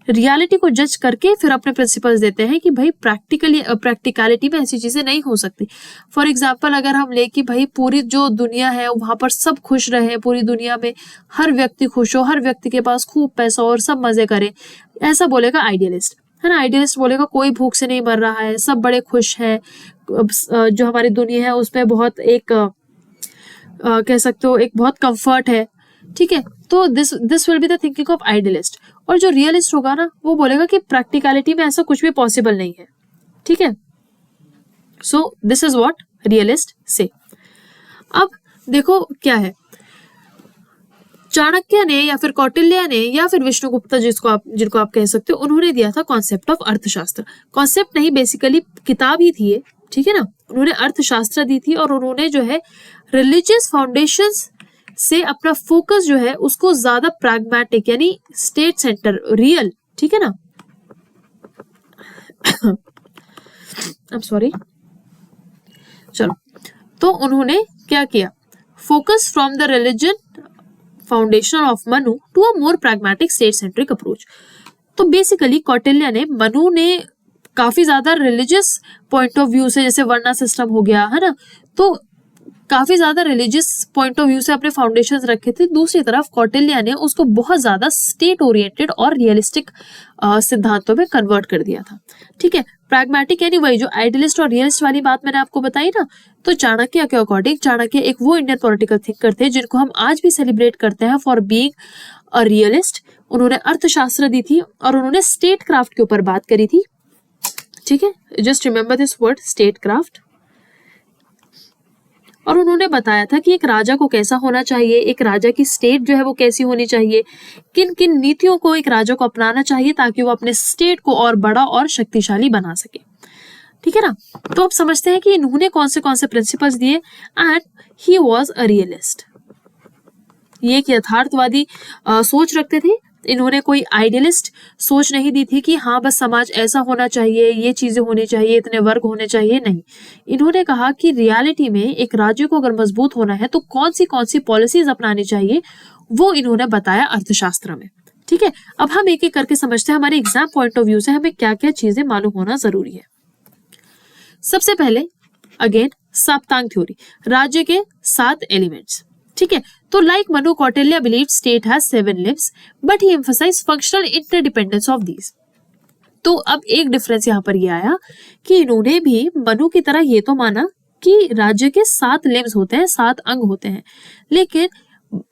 रियलिटी को जज करके फिर अपने प्रिंसिपल्स देते हैं कि भाई प्रैक्टिकलिटी में ऐसी चीजें नहीं हो सकती। फॉर एग्जाम्पल अगर हम ले कि भाई पूरी जो दुनिया है वहां पर सब खुश रहे, पूरी दुनिया में हर व्यक्ति खुश हो, हर व्यक्ति के पास खूब पैसा और सब मजे करे, ऐसा बोलेगा आइडियलिस्ट, है ना। आइडियलिस्ट बोलेगा कोई भूख से नहीं मर रहा है, सब बड़े खुश हैं, जो हमारी दुनिया है उसमें बहुत एक कह सकते हो एक बहुत कंफर्ट है, ठीक है। तो this will be the thinking of idealist. और जो रियलिस्ट होगा ना वो बोलेगा कि प्रैक्टिकलिटी में ऐसा कुछ भी पॉसिबल नहीं है, ठीक है। सो दिस इज व्हाट रियलिस्ट से। अब देखो क्या है, चाणक्य ने या फिर कौटिल्य ने या फिर विष्णुगुप्ता जिनको आप कह सकते हो, उन्होंने दिया था कॉन्सेप्ट ऑफ अर्थशास्त्र। कॉन्सेप्ट नहीं, बेसिकली किताब ही थी ये, ठीक है ना। उन्होंने अर्थशास्त्र दी थी और उन्होंने जो है रिलीजियस फाउंडेशंस से अपना फोकस जो है उसको ज्यादा प्रैग्मेटिक यानी स्टेट सेंटर रियल, ठीक है ना। I am sorry. चलो, तो उन्होंने क्या किया, focus from the religion foundation of Manu to a more pragmatic state centric approach. तो बेसिकली कौटिल्य ने, मनु ने काफी ज्यादा रिलीजियस पॉइंट ऑफ व्यू से, जैसे वर्णा सिस्टम हो गया, है ना, तो काफी ज्यादा रिलीजियस पॉइंट ऑफ व्यू से अपने फाउंडेशंस रखे थे, दूसरी तरफ कौटिल्य ने उसको बहुत ज्यादा स्टेट ओरिएंटेड और रियलिस्टिक सिद्धांतों में कन्वर्ट कर दिया था। ठीक है, प्रैग्मेटिक यानी वही जो आइडियलिस्ट और रियलिस्ट वाली बात मैंने आपको बताई ना, तो चाणक्य के अकॉर्डिंग चाणक्य एक वो इंडियन पॉलिटिकल थिंकर थे जिनको हम आज भी सेलिब्रेट करते हैं फॉर बीइंग अ रियलिस्ट। उन्होंने अर्थशास्त्र दी थी और उन्होंने स्टेट क्राफ्ट के ऊपर बात करी थी। ठीक है, just remember this word state craft. और उन्होंने बताया था कि एक राजा को कैसा होना चाहिए, एक राजा की स्टेट जो है वो कैसी होनी चाहिए, किन किन नीतियों को एक राजा को अपनाना चाहिए ताकि वो अपने स्टेट को और बड़ा और शक्तिशाली बना सके। ठीक है ना, तो अब समझते हैं कि इन्होंने कौन से प्रिंसिपल्स दिए। And he was a realist, ये एक यथार्थवादी सोच रखते थे। इन्होंने कोई आइडियलिस्ट सोच नहीं दी थी कि हाँ बस समाज ऐसा होना चाहिए, ये चीजें होनी चाहिए, इतने वर्ग होने चाहिए, नहीं। इन्होंने कहा कि रियलिटी में एक राज्य को अगर मजबूत होना है तो कौन सी पॉलिसीज अपनानी चाहिए, वो इन्होंने बताया अर्थशास्त्र में। ठीक है, अब हम एक एक करके समझते हैं हमारे एग्जाम पॉइंट ऑफ व्यू से हमें क्या क्या चीजें मालूम होना जरूरी है। सबसे पहले अगेन सप्तांग थ्योरी, राज्य के 7 एलिमेंट्स। ठीक है, तो like Manu Kautilya believe state has 7 limbs but he emphasise functional interdependence of these. तो अब एक डिफरेंस यहाँ पर ये आया कि इन्होंने भी मनु की तरह ये तो माना कि राज्य के 7 लिम्स होते हैं, 7 अंग होते हैं, लेकिन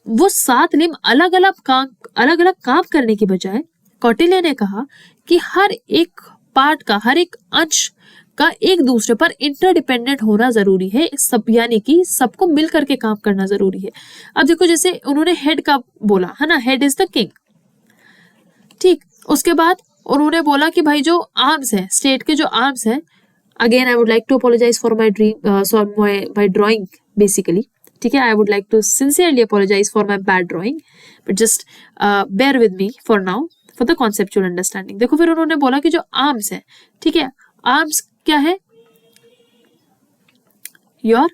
वो 7 लिम्ब अलग अलग काम करने की बजाय कौटिल्य ने कहा कि हर एक पार्ट का, हर एक अंश का एक दूसरे पर इंटरडिपेंडेंट होना जरूरी है, सब यानी कि सबको मिल करके काम करना जरूरी है। अब देखो जैसे उन्होंने हेड का बोला है ना, हेड इज द किंग। ठीक, उसके बाद उन्होंने बोला कि भाई जो आर्म्स है, स्टेट के जो आर्म्स है, again I would like to apologise for my drawing basically. ठीक है, I would like to sincerely apologise for my bad drawing, but just bear with me for now for the conceptual understanding. देखो फिर उन्होंने बोला कि जो arms है, ठीक है, आर्म्स क्या है, your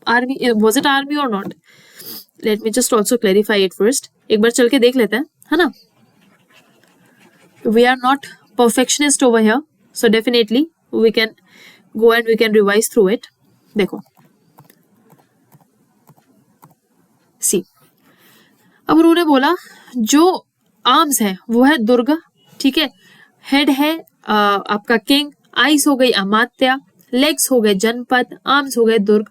army, was it army और not, let me just also clarify it first. एक बार चल के देख लेते हैं, है ना। We are not perfectionist over here, so definitely we can go and we can revise through it. देखो सी, अब उन्होंने बोला जो आर्म्स है वो है दुर्ग, ठीक है, हेड है आपका किंग, आइस हो गई अमात्या, लेग्स हो गए जनपद, आर्म्स हो गए दुर्ग।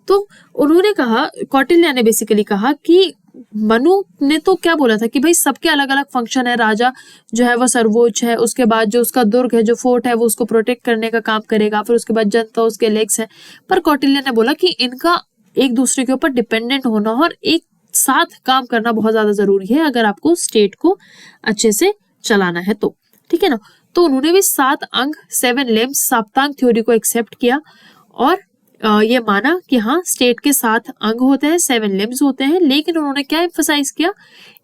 तो उन्होंने कहा, कौटिल्य ने बेसिकली कहा कि मनु ने तो क्या बोला था कि भाई सबके अलग अलग फंक्शन है, राजा जो है वो सर्वोच्च है, उसके बाद जो उसका दुर्ग है, जो फोर्ट है, वो उसको प्रोटेक्ट करने का काम करेगा, फिर उसके बाद जनता, उसके लेग्स है। पर कौटिल्य ने बोला कि इनका एक दूसरे के ऊपर डिपेंडेंट होना और एक साथ काम करना बहुत ज्यादा जरूरी है अगर आपको स्टेट को अच्छे से चलाना है तो। ठीक है ना, तो उन्होंने भी 7 अंग, 7 लिम्स, सप्तांग थ्योरी को एक्सेप्ट किया और ये माना कि हाँ स्टेट के 7 अंग होते हैं, 7 लिम्स होते हैं, लेकिन उन्होंने क्या एम्फसाइज किया,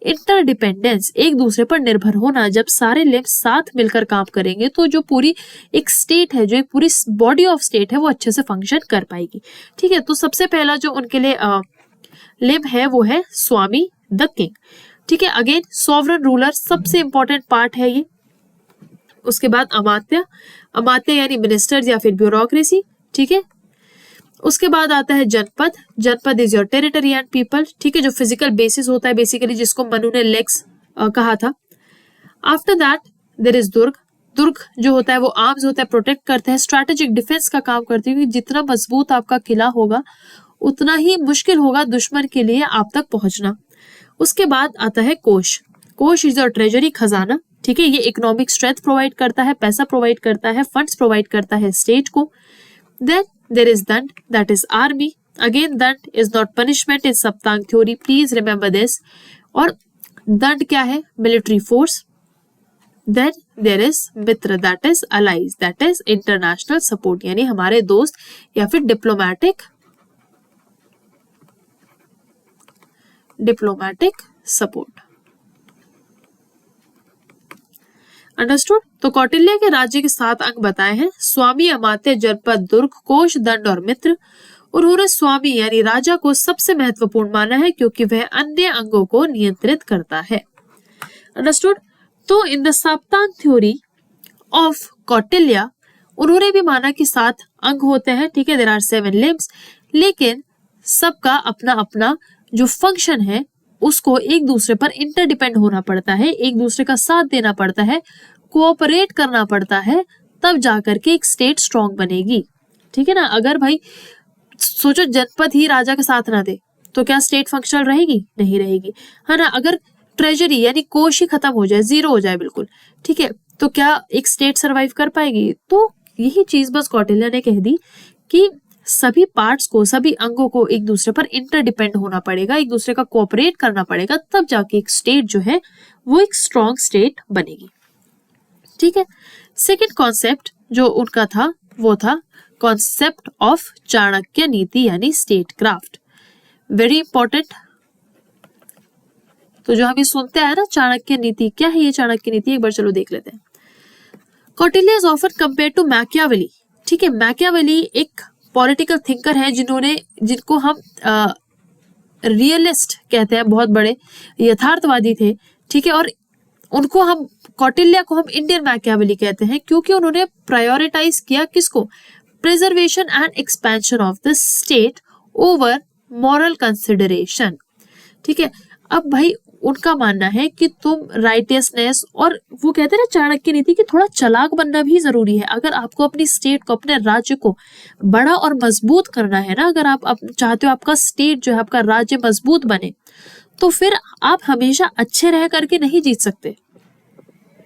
इंटरडिपेंडेंस, एक दूसरे पर निर्भर होना। जब सारे लिम्स साथ मिलकर काम करेंगे तो जो पूरी एक स्टेट है, जो एक पूरी बॉडी ऑफ स्टेट है, वो अच्छे से फंक्शन कर पाएगी। ठीक है, तो सबसे पहला जो उनके लिए लिम्ब है वो है स्वामी द किंग। ठीक है, अगेन सॉवरन रूलर सबसे इंपॉर्टेंट पार्ट है ये। उसके बाद अमात्य, अमात्य यानी मिनिस्टर्स या फिर ब्यूरोक्रेसी। ठीक है, उसके बाद आता है जनपद, जनपद is your territory and people. ठीक है, जो फिजिकल बेसिस होता है बेसिकली, जिसको मनु ने लेग्स कहा था। आफ्टर दैट देयर इज दुर्ग, दुर्ग जो होता है वो आर्म्स होता है, प्रोटेक्ट करते हैं, स्ट्रैटेजिक डिफेंस का काम करती है, जितना मजबूत आपका किला होगा उतना ही मुश्किल होगा दुश्मन के लिए आप तक पहुंचना। उसके बाद आता है कोश, कोश इज योर ट्रेजरी, खजाना। ठीक है, ये इकोनॉमिक स्ट्रेंथ प्रोवाइड करता है, पैसा प्रोवाइड करता है, फंड्स प्रोवाइड करता है स्टेट को। Then there is danda, that is army. Again danda is not punishment in saptanga theory, please remember this. और दंड क्या है, military force. Then there is mitra, that is allies, that is international support, यानी हमारे दोस्त या फिर डिप्लोमैटिक सपोर्ट। अंडरस्टूड। तो कौटिल्य के राज्य के 7 अंग बताए हैं, स्वामी, अमात्य, जनपद, दुर्ग, कोश, दंड और मित्र। उन्होंने स्वामी यानी राजा को सबसे महत्वपूर्ण माना है क्योंकि वह अन्य अंगों को नियंत्रित करता है। अंडरस्टूड। तो in the saptanga theory of Kautilya उन्होंने भी माना कि 7 अंग होते हैं, ठीक है, देयर आर 7 लिम्स, लेकिन सबका अपना अपना जो फंक्शन है उसको एक दूसरे पर इंटरडिपेंड होना पड़ता है, एक दूसरे का साथ देना पड़ता है, कोऑपरेट करना पड़ता है, तब जाकर के एक स्टेट स्ट्रांग बनेगी, ठीक है ना। अगर भाई सोचो जनपद ही राजा का साथ ना दे तो क्या स्टेट फंक्शनल रहेगी? नहीं रहेगी, है ना। अगर ट्रेजरी यानी कोष ही खत्म हो जाए, जीरो हो जाए बिल्कुल, ठीक है, तो क्या एक स्टेट सरवाइव कर पाएगी? तो यही चीज बस कौटिल्य ने कह दी कि सभी पार्ट्स को, सभी अंगों को एक दूसरे पर इंटरडिपेंड होना पड़ेगा, एक दूसरे का कोऑपरेट करना पड़ेगा, तब जाके एक स्टेट जो है वो एक स्ट्रॉन्ग स्टेट बनेगी, ठीक है। सेकेंड कॉन्सेप्ट जो उनका था वो था कॉन्सेप्ट ऑफ चाणक्य नीति यानी स्टेट क्राफ्ट, वेरी इंपॉर्टेंट। तो जो हम ये सुनते हैं ना चाणक्य नीति, क्या है ये चाणक्य नीति? एक बार चलो देख लेते हैं। Kautilya is often compare to Machiavelli, ठीक है। मैकियावेली एक पॉलिटिकल थिंकर है जिनको हम रियलिस्ट कहते हैं, बहुत बड़े यथार्थवादी थे, ठीक है। और उनको हम कौटिल्य को हम इंडियन मैकियावेली कहते हैं क्योंकि उन्होंने प्रायोरिटाइज किया किसको? Preservation and expansion of the state over moral consideration, ठीक है। अब भाई उनका मानना है कि तुम राइटियसनेस, और वो कहते हैं ना चाणक्य नीति कि थोड़ा चालाक बनना भी जरूरी है। अगर आपको अपनी स्टेट को, अपने राज्य को बड़ा और मजबूत करना है ना, अगर आप चाहते हो आपका स्टेट जो है, आपका राज्य मजबूत बने, तो फिर आप हमेशा अच्छे रह करके नहीं जीत सकते,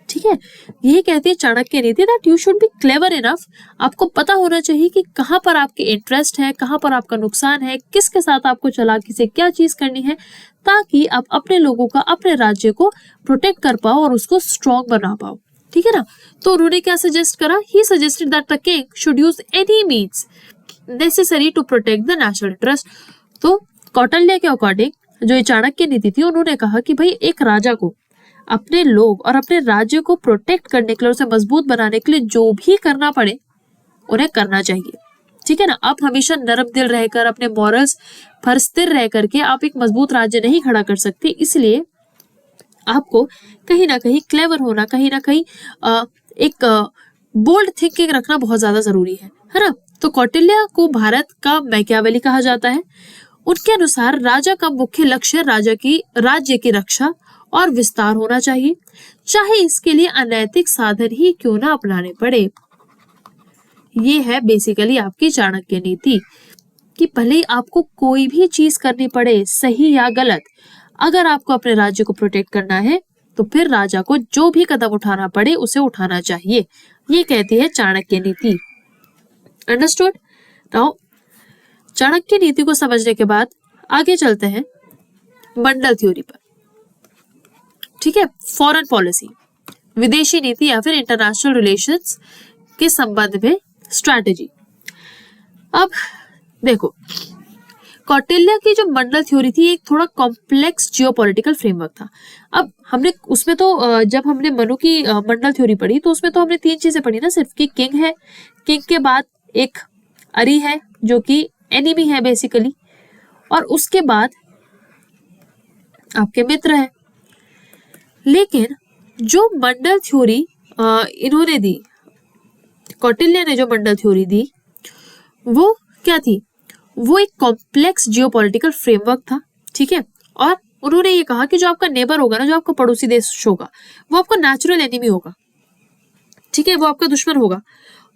ठीक है। यही कहती है चाणक्य नीति that you should be clever enough, आपको पता होना चाहिए कि कहां पर आपके इंटरेस्ट है, कहां पर आपका नुकसान है, किसके साथ आपको चालाकी से क्या चीज करनी है, ताकि आप अपने लोगों का, अपने राज्य को प्रोटेक्ट कर पाओ और उसको स्ट्रॉन्ग बना पाओ, ठीक है ना। तो उन्होंने क्या सजेस्ट करा? He suggested that the king should use any means necessary to protect the national interest. तो कौटिल्य के अकॉर्डिंग जो ये चाणक्य नीति थी, उन्होंने कहा कि भाई एक राजा को अपने लोग और अपने राज्य को प्रोटेक्ट करने के लिए, उसे मजबूत बनाने के लिए जो भी करना पड़े उन्हें करना चाहिए, ठीक है ना। आप हमेशा नरम दिल रहकर, अपने मॉरल्स पर स्थिर रह करके आप एक मजबूत राज्य नहीं खड़ा कर सकते। इसलिए आपको कहीं ना कहीं क्लेवर होना, कहीं ना कहीं एक बोल्ड थिंकिंग रखना बहुत ज्यादा जरूरी है ना। तो कौटिल्य को भारत का मैकियावेली कहा जाता है। उनके अनुसार राजा का मुख्य लक्ष्य राज्य की रक्षा और विस्तार होना चाहिए, चाहे इसके लिए अनैतिक साधन ही क्यों ना अपनाने पड़े। ये है बेसिकली आपकी चाणक्य नीति कि भले ही आपको कोई भी चीज करनी पड़े, सही या गलत, अगर आपको अपने राज्य को प्रोटेक्ट करना है तो फिर राजा को जो भी कदम उठाना पड़े उसे उठाना चाहिए। ये कहती है चाणक्य नीति। अंडरस्टूड? नाउ चाणक्य नीति को समझने के बाद आगे चलते हैं मंडल थ्योरी पर, ठीक है। फॉरेन पॉलिसी, विदेशी नीति या फिर इंटरनेशनल रिलेशंस के संबंध में स्ट्रैटेजी। अब देखो, कौटिल्य की जो मंडल थ्योरी थी एक थोड़ा कॉम्प्लेक्स जियोपॉलिटिकल फ्रेमवर्क था। अब हमने उसमें तो जब हमने मनु की मंडल थ्योरी पढ़ी तो उसमें तो हमने 3 चीजें पढ़ी ना सिर्फ, कि किंग है, किंग के बाद एक अरी है जो कि एनिमी है बेसिकली, और उसके बाद आपके मित्र है। लेकिन जो मंडल थ्योरी इन्होंने दी, कौटिल्य ने जो मंडल थ्योरी दी, वो क्या थी? वो एक कॉम्प्लेक्स जियोपॉलिटिकल फ्रेमवर्क था, ठीक है। और उन्होंने ये कहा कि जो आपका नेबर होगा ना, जो आपका पड़ोसी देश होगा, वो आपका नेचुरल एनिमी होगा, ठीक है, वो आपका दुश्मन होगा,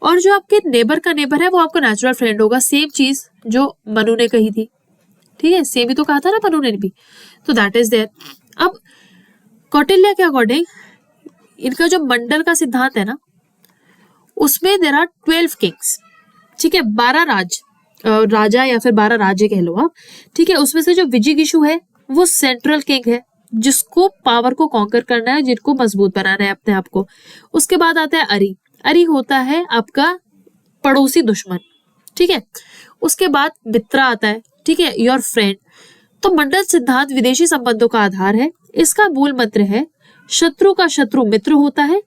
और जो आपके नेबर का नेबर है वो आपका नेचुरल फ्रेंड होगा। सेम चीज जो मनु ने कही थी, ठीक है, सेम ही तो कहा था ना मनु ने भी, तो दैट इज देयर। अब कौटिल्य के अकॉर्डिंग इनका जो मंडल का सिद्धांत है ना, उसमें देयर आर 12 किंग्स, ठीक है, 12 राजा या फिर 12 राज्य कह लो आप, ठीक है। उसमें से जो विजिगिषु है वो सेंट्रल किंग है, जिसको पावर को कॉन्कर करना है, जिनको मजबूत बनाना है अपने आप को। उसके बाद आता है अरी, अरी होता है आपका पड़ोसी दुश्मन, ठीक है। उसके बाद मित्रा आता है, ठीक है, योर फ्रेंड। तो मंडल सिद्धांत विदेशी संबंधों का आधार है। इसका मूल मंत्र है शत्रु का शत्रु मित्र होता है,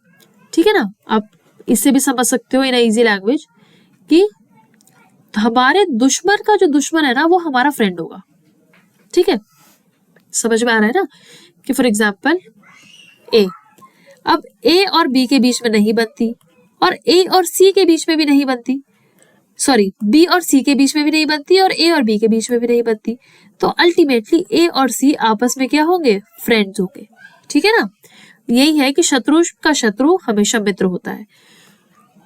ठीक है ना। आप इससे भी समझ सकते हो इन इजी लैंग्वेज कि हमारे दुश्मन का जो दुश्मन है ना वो हमारा फ्रेंड होगा, ठीक है। समझ में आ रहा है ना कि फॉर एग्जाम्पल ए, अब ए और बी के बीच में नहीं बनती और ए और सी के बीच में भी नहीं बनती, सॉरी बी और सी के बीच में भी नहीं बनती और ए और बी के बीच में भी नहीं बनती, तो अल्टीमेटली ए और सी आपस में क्या होंगे, फ्रेंड्स होंगे। ठीक है ना, यही है कि शत्रु का शत्रु हमेशा मित्र होता है।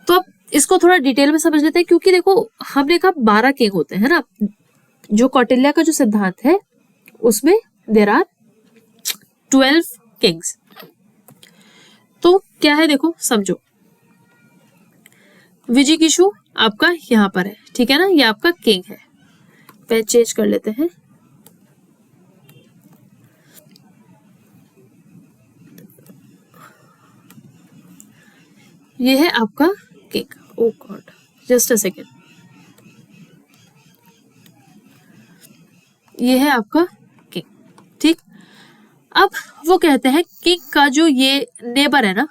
तो अब इसको थोड़ा डिटेल में समझ लेते हैं, क्योंकि देखो हमने कहा 12 किंग होते हैं ना, जो कौटिल्य का जो सिद्धांत है उसमें देयर आर 12 किंग्स। तो क्या है देखो समझो, विजिगीषु आपका यहां पर है, ठीक है ना, ये आपका किंग है। पेज चेंज कर लेते हैं। ये है आपका king. Oh god, just a second. ये है आपका किंग, ठीक। अब वो कहते हैं किंग का जो ये नेबर है ना,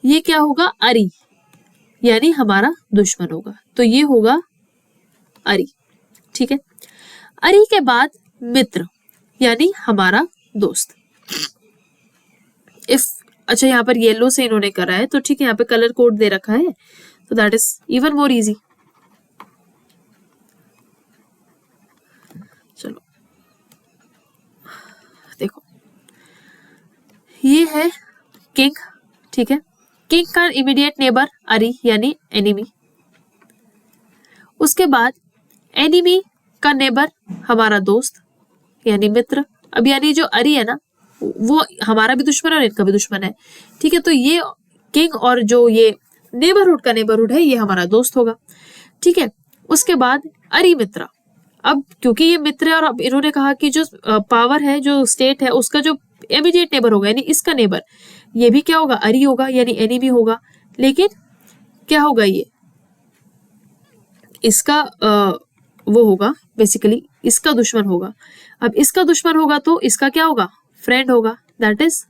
ये क्या होगा, अरी, यानी हमारा दुश्मन होगा। तो ये होगा अरी, ठीक है। अरी के बाद मित्र, यानी हमारा दोस्त। इफ अच्छा यहाँ पर येलो से इन्होंने करा है तो ठीक है, यहाँ पे कलर कोड दे रखा है, तो that is even more easy. चलो देखो, ये है किंग, ठीक है। किंग का इमीडिएट नेबर अरी यानी एनिमी। उसके बाद एनिमी का नेबर हमारा दोस्त यानी मित्र। अब यानी जो अरी है ना, वो हमारा भी दुश्मन है और इनका भी दुश्मन है, ठीक है। तो ये किंग और जो ये नेबरहुड का नेबरहुड है, ये हमारा दोस्त होगा, ठीक है। उसके बाद अरी मित्रा। अब क्योंकि ये मित्र है और अब इन्होंने कहा कि जो पावर है, जो स्टेट है, उसका जो इमीडिएट नेबर होगा यानी इसका नेबर, ये भी क्या होगा, अरी होगा यानी एनिमी होगा। लेकिन क्या होगा, ये इसका वो होगा, बेसिकली इसका दुश्मन होगा। अब इसका दुश्मन होगा तो इसका क्या होगा, फ्रेंड होगा, दैट इज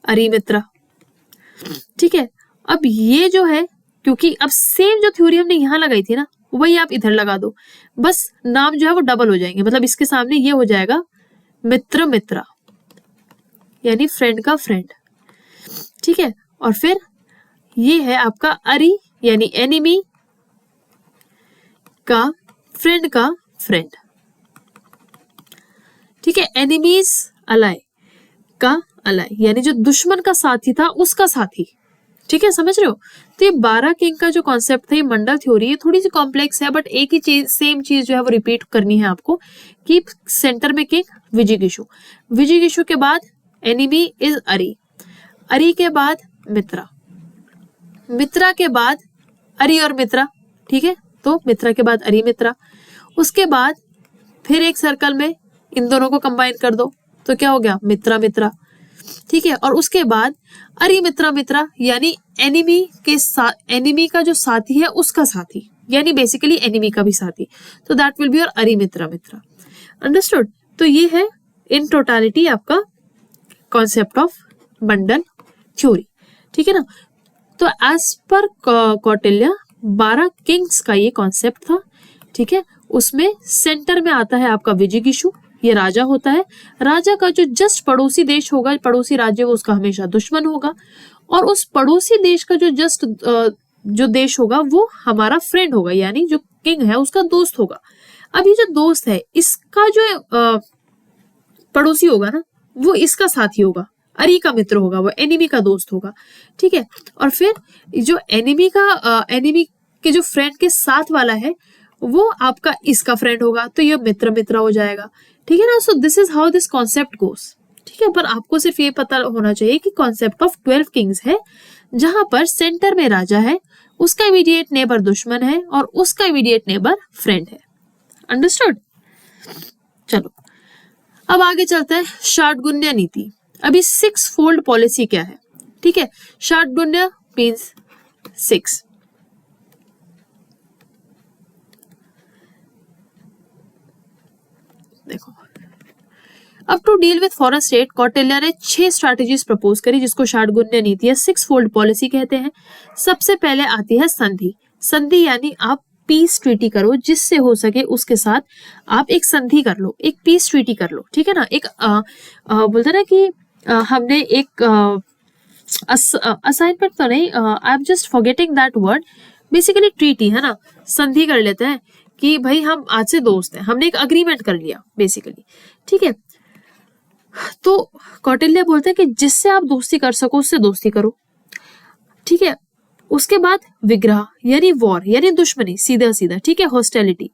अरी मित्रा, ठीक है। अब ये जो है, क्योंकि अब सेम जो थ्योरी हमने यहां लगाई थी ना, वही आप इधर लगा दो, बस नाम जो है वो डबल हो जाएंगे। मतलब इसके सामने ये हो जाएगा मित्र मित्रा, यानी फ्रेंड का फ्रेंड, ठीक है। और फिर ये है आपका अरी यानी एनिमी का फ्रेंड, ठीक है। एनिमीज अलाय का अलाय, यानी जो दुश्मन का साथी था उसका साथी, ठीक है, समझ रहे हो। तो ये 12 किंग का जो कॉन्सेप्ट था, ये मंडल थ्योरी, ये थोड़ी सी कॉम्प्लेक्स है, बट एक ही चीज, सेम चीज जो है वो रिपीट करनी है आपको, कि सेंटर में किंग विजिगीषु, विजिगीषु के बाद एनिमी इज अरी, अरी के बाद मित्रा, मित्रा के बाद अरी और मित्रा, ठीक है। तो मित्रा के बाद अरी मित्रा, उसके बाद फिर एक सर्कल में इन दोनों को कंबाइन कर दो तो क्या हो गया, मित्रा मित्रा, ठीक है। और उसके बाद अरी मित्रा मित्रा यानी एनिमी के साथ, एनिमी का जो साथी है उसका साथी, यानी बेसिकली एनिमी का भी साथी, तो दैट विल बी योर अरी मित्रा मित्रा। अंडरस्टूड। तो ये है इन टोटालिटी आपका कॉन्सेप्ट ऑफ मंडल थ्योरी, ठीक है ना। तो एज पर कौटिल्य 12 किंग्स का ये कॉन्सेप्ट था, ठीक है। उसमें सेंटर में आता है आपका विजिगीषु, ये राजा होता है। राजा का जो जस्ट पड़ोसी देश होगा, पड़ोसी राज्य, वो उसका हमेशा दुश्मन होगा, और उस पड़ोसी देश का जो जस्ट जो देश होगा वो हमारा फ्रेंड होगा, यानी जो किंग है उसका दोस्त होगा। अब ये जो दोस्त है, इसका जो पड़ोसी होगा ना, वो इसका साथी होगा, अरी का मित्र होगा, वो एनिमी का दोस्त होगा, ठीक है। और फिर जो एनिमी के जो फ्रेंड के साथ वाला है, वो आपका इसका फ्रेंड होगा, तो ये मित्र मित्रा हो जाएगा, ठीक है ना। So this is how this concept goes, ठीक है। पर आपको सिर्फ ये पता होना चाहिए कि कॉन्सेप्ट ऑफ 12 किंग्स है, जहां पर सेंटर में राजा है, उसका इमीडिएट नेबर दुश्मन है और उसका इमीडिएट नेबर फ्रेंड है। अंडरस्टूड। चलो अब आगे चलता है शाटगुन्य नीति। अभी 6 फोल्ड पॉलिसी क्या है, ठीक है। शाटगुन्य मीन्स 6, देखो। अब to deal with foreign state, Kautilya ने 6 स्ट्रैटेजीज प्रपोज करी, जिसको शाटगुन्य नीति या 6 फोल्ड पॉलिसी कहते हैं। सबसे पहले आती है संधि। संधि यानी आप पीस ट्रीटी करो, जिससे हो सके उसके साथ आप एक संधि कर लो, एक पीस ट्रीटी कर लो, ठीक है ना। एक बोलते ना कि हमने एक असाइनमेंट तो नहीं, I am just forgetting that word, basically treaty है ना, संधि कर लेते हैं कि भाई हम आज से दोस्त हैं, हमने एक अग्रीमेंट कर लिया बेसिकली, ठीक है। तो कौटिल्य बोलते हैं कि जिससे आप दोस्ती कर सको उससे दोस्ती करो, ठीक है। उसके बाद विग्रह यानी वॉर यानी दुश्मनी, सीधा सीधा, ठीक है, हॉस्टिलिटी,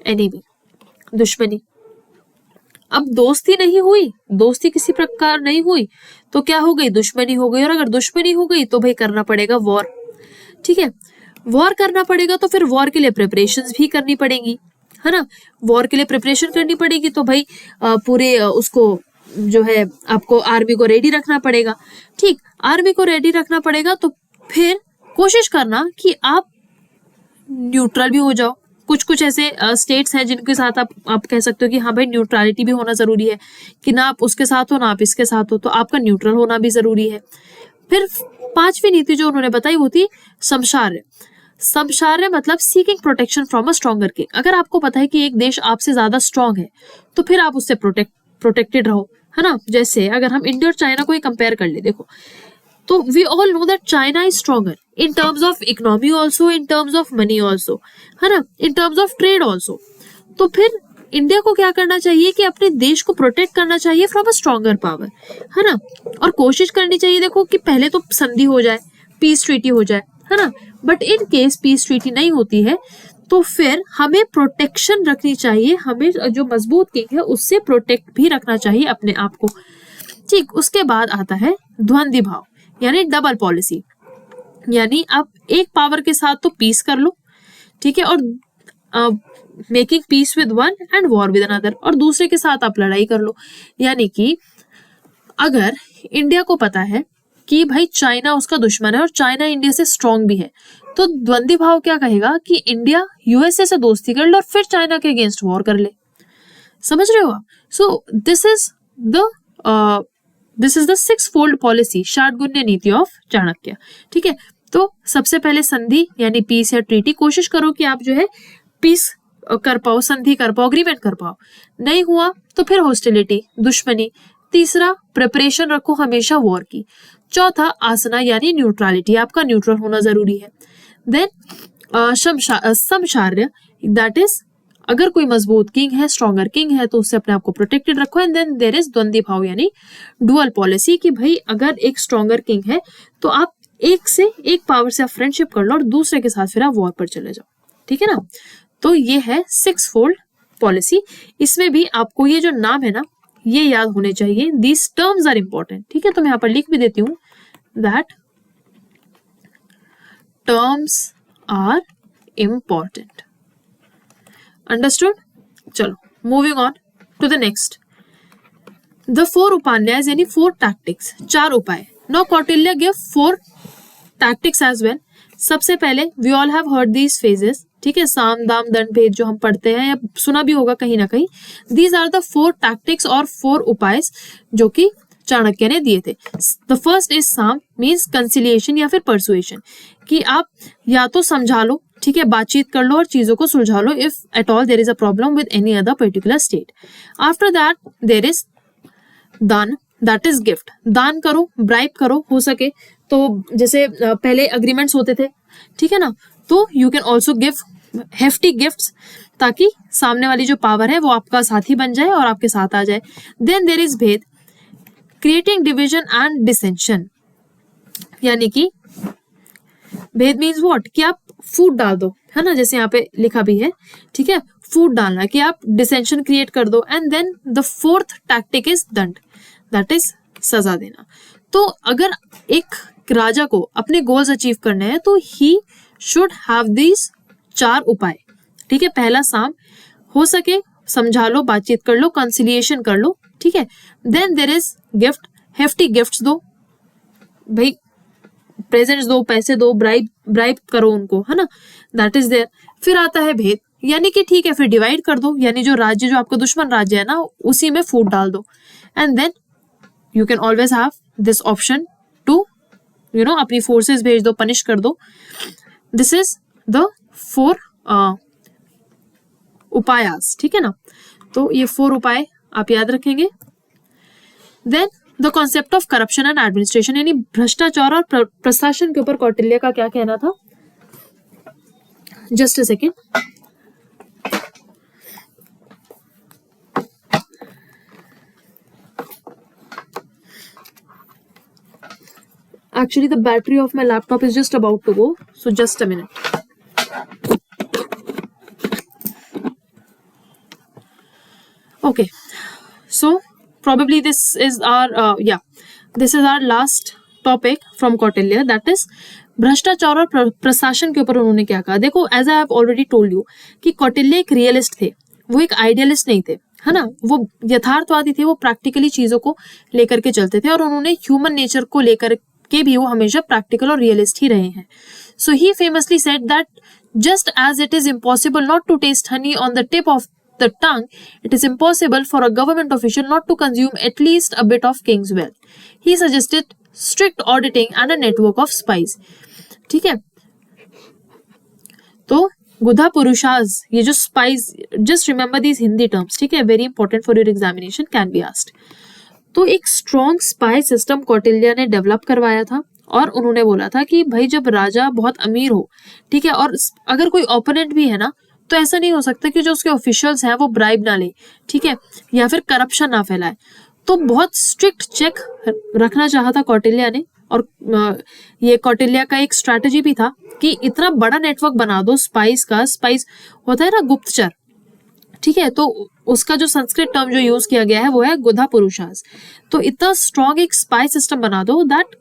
एनिमी, दुश्मनी। अब दोस्ती नहीं हुई, दोस्ती किसी प्रकार नहीं हुई तो क्या हो गई, दुश्मनी हो गई। और अगर दुश्मनी हो गई तो भाई करना पड़ेगा वॉर, ठीक है। वॉर करना पड़ेगा तो फिर वॉर के लिए प्रिपरेशंस भी करनी पड़ेंगी, है ना। वॉर के लिए प्रिपरेशन करनी पड़ेगी तो भाई पूरे उसको जो है आपको आर्मी को रेडी रखना पड़ेगा, ठीक। आर्मी को रेडी रखना पड़ेगा तो फिर कोशिश करना कि आप न्यूट्रल भी हो जाओ। कुछ कुछ ऐसे स्टेट्स हैं जिनके साथ आप कह सकते हो कि हाँ भाई न्यूट्रलिटी भी होना जरूरी है, कि ना आप उसके साथ हो ना आप इसके साथ हो, तो आपका न्यूट्रल होना भी जरूरी है। फिर पांचवी नीति जो उन्होंने बताई वो थी समशार्य। समशार्य मतलब seeking protection from a stronger king. अगर आपको पता है कि एक देश आपसे ज्यादा स्ट्रांग है तो फिर आप उससे प्रोटेक्टेड रहो, है ना। जैसे अगर हम इंडिया और चाइना को ही कंपेयर कर ले, देखो, तो we all know that China is stronger in terms of economy also, in terms of money also, है ना, in terms of trade also. तो फिर इंडिया को क्या करना चाहिए कि अपने देश को प्रोटेक्ट करना चाहिए फ्रॉम अ स्ट्रॉन्गर पावर, है ना। और कोशिश करनी चाहिए, देखो, कि पहले तो संधि हो जाए, पीस ट्रीटी हो जाए, है ना। But in case peace treaty नहीं होती है तो फिर हमें प्रोटेक्शन रखनी चाहिए, हमें जो मजबूत किंग है उससे प्रोटेक्ट भी रखना चाहिए अपने आप को, ठीक। उसके बाद आता है द्वंद्वी भाव यानी डबल पॉलिसी, यानी आप एक पावर के साथ तो पीस कर लो, ठीक है, और making peace with one and war with another, और दूसरे के साथ आप लड़ाई कर लो। यानी कि अगर इंडिया को पता है कि भाई चाइना उसका दुश्मन है और चाइना इंडिया से स्ट्रांग भी है, तो द्वंद्वी भाव क्या कहेगा कि इंडिया यूएसए से दोस्ती कर ले और फिर चाइना के अगेंस्ट वॉर कर ले। समझ रहे हो आप? So this is the six fold policy, shadgunya niti of Chanakya, ठीक है। तो सबसे पहले संधि यानी पीस या ट्रीटी, कोशिश करो कि आप जो है पीस कर पाओ, संधि कर पाओ, अग्रीमेंट कर पाओ। नहीं हुआ तो फिर हॉस्टिलिटी, दुश्मनी। तीसरा, प्रिपरेशन रखो हमेशा वॉर की। चौथा, आसना यानी न्यूट्रलिटी, आपका न्यूट्रल होना जरूरी है। देन समशार्य, दैट इज अगर कोई मजबूत किंग है, स्ट्रॉन्गर किंग है तो उससे अपने आप को प्रोटेक्टेड रखो। एंड देन देयर इज द्वंद्वी भाव यानी डुअल पॉलिसी, कि भाई अगर एक स्ट्रॉन्गर किंग है तो आप एक पावर से आप फ्रेंडशिप कर लो और दूसरे के साथ फिर आप वॉर पर चले जाओ, ठीक है ना। तो ये है सिक्स फोल्ड पॉलिसी। इसमें भी आपको ये जो नाम है ना ये याद होने चाहिए, दीज टर्म्स आर इंपॉर्टेंट, ठीक है। तो मैं यहाँ पर लिख भी देती हूँ that terms are important. Understood? चलो moving on to the next, the four upanyas यानी फोर टैक्टिक्स, चार उपाय। Now Kautilya give four tactics as well. सबसे पहले we all have heard these phases, ठीक है, साम दाम दंड भेद जो हम पढ़ते हैं या सुना भी होगा कहीं ना कहीं। These are the four tactics और फोर उपाय जो कि चाणक्य ने दिए थे। The first is sama, means conciliation या फिर परसुएशन, कि आप या तो समझा लो, ठीक है, बातचीत कर लो और चीजों को सुलझा लो if at all there is a problem with any other particular state. After that there is dana, that is gift. दान करो, ब्राइब करो हो सके तो, जैसे पहले अग्रीमेंट्स होते थे, ठीक है ना, तो you can also give hefty gifts ताकि सामने वाली जो पावर है वो आपका साथी बन जाए और आपके साथ आ जाए। देन देयर इज भेद, क्रिएटिंग डिविजन एंड डिसेंशन, यानी कि भेद मीन्स व्हाट, कि आप फूट डाल दो, है ना, जैसे यहाँ पे लिखा भी है, ठीक है, फूट डालना, कि आप डिसेंशन क्रिएट कर दो। And then the fourth tactic is danda, that is सजा देना। तो अगर एक राजा को अपने गोल्स अचीव करने हैं तो ही शुड हैव दीज चार उपाय, ठीक है। पहला साम, हो सके समझा लो, बातचीत कर लो, कंसिलिएशन कर लो, ठीक है। Then there is gift, hefty gifts दो, भाई प्रेजेंट्स दो, पैसे दो, ब्राइब करो उनको, है ना, दैट इज देयर। फिर आता है भेद, यानी कि ठीक है फिर डिवाइड कर दो, यानी जो राज्य, जो आपका दुश्मन राज्य है ना उसी में फूट डाल दो। And then you can always have this option to अपनी फोर्सेस भेज दो, पनिश कर दो। This is the four upayas, ठीक है ना। तो ये फोर उपाय आप याद रखेंगे। Then the concept of corruption and administration, यानी भ्रष्टाचार और प्रशासन के ऊपर कौटिल्य का क्या कहना था? Just a second. Actually, the battery of my laptop is just about to go, so just a minute. Okay, so probably this is our this is our last topic from Kautilya, that is भ्रष्टाचार और प्रशासन के ऊपर उन्होंने क्या कहा. देखो, as I have already told you कि कौटिल्य एक रियलिस्ट थे, वो एक आइडियलिस्ट नहीं थे, है ना. वो यथार्थवादी थे, वो प्रैक्टिकली चीजों को लेकर के चलते थे और उन्होंने ह्यूमन नेचर को लेकर के भी वो हमेशा प्रैक्टिकल और रियलिस्ट ही रहे हैं. So he famously said that just as it is impossible not to taste honey on the tip of the tongue, it is impossible for a government official not to consume at least a bit of king's wealth. He suggested strict auditing and a network of spies. ठीक है, तो गुधा पुरुषास, ये जो spice, just remember these Hindi terms, ठीक है, very important for your examination, can be asked. तो एक strong spy system Kautilya ने डेवलप करवाया था और उन्होंने बोला था कि भाई जब राजा बहुत अमीर हो, ठीक है, और अगर कोई ओपोनेंट भी है ना, तो ऐसा नहीं हो सकता कि जो उसके ऑफिशियल्स हैं वो ब्राइब ना ले, ठीक है, या फिर करप्शन ना फैलाए. तो बहुत स्ट्रिक्ट चेक रखना चाहा था कौटिल्य ने, और ये कौटिल्य का एक स्ट्रैटेजी भी था कि इतना बड़ा नेटवर्क बना दो स्पाइस का. स्पाइस होता है ना गुप्तचर, ठीक है, तो उसका जो संस्कृत टर्म जो यूज किया गया है वो है गुधा पुरुषास. तो इतना स्ट्रॉन्ग एक स्पाई सिस्टम बना दो दैट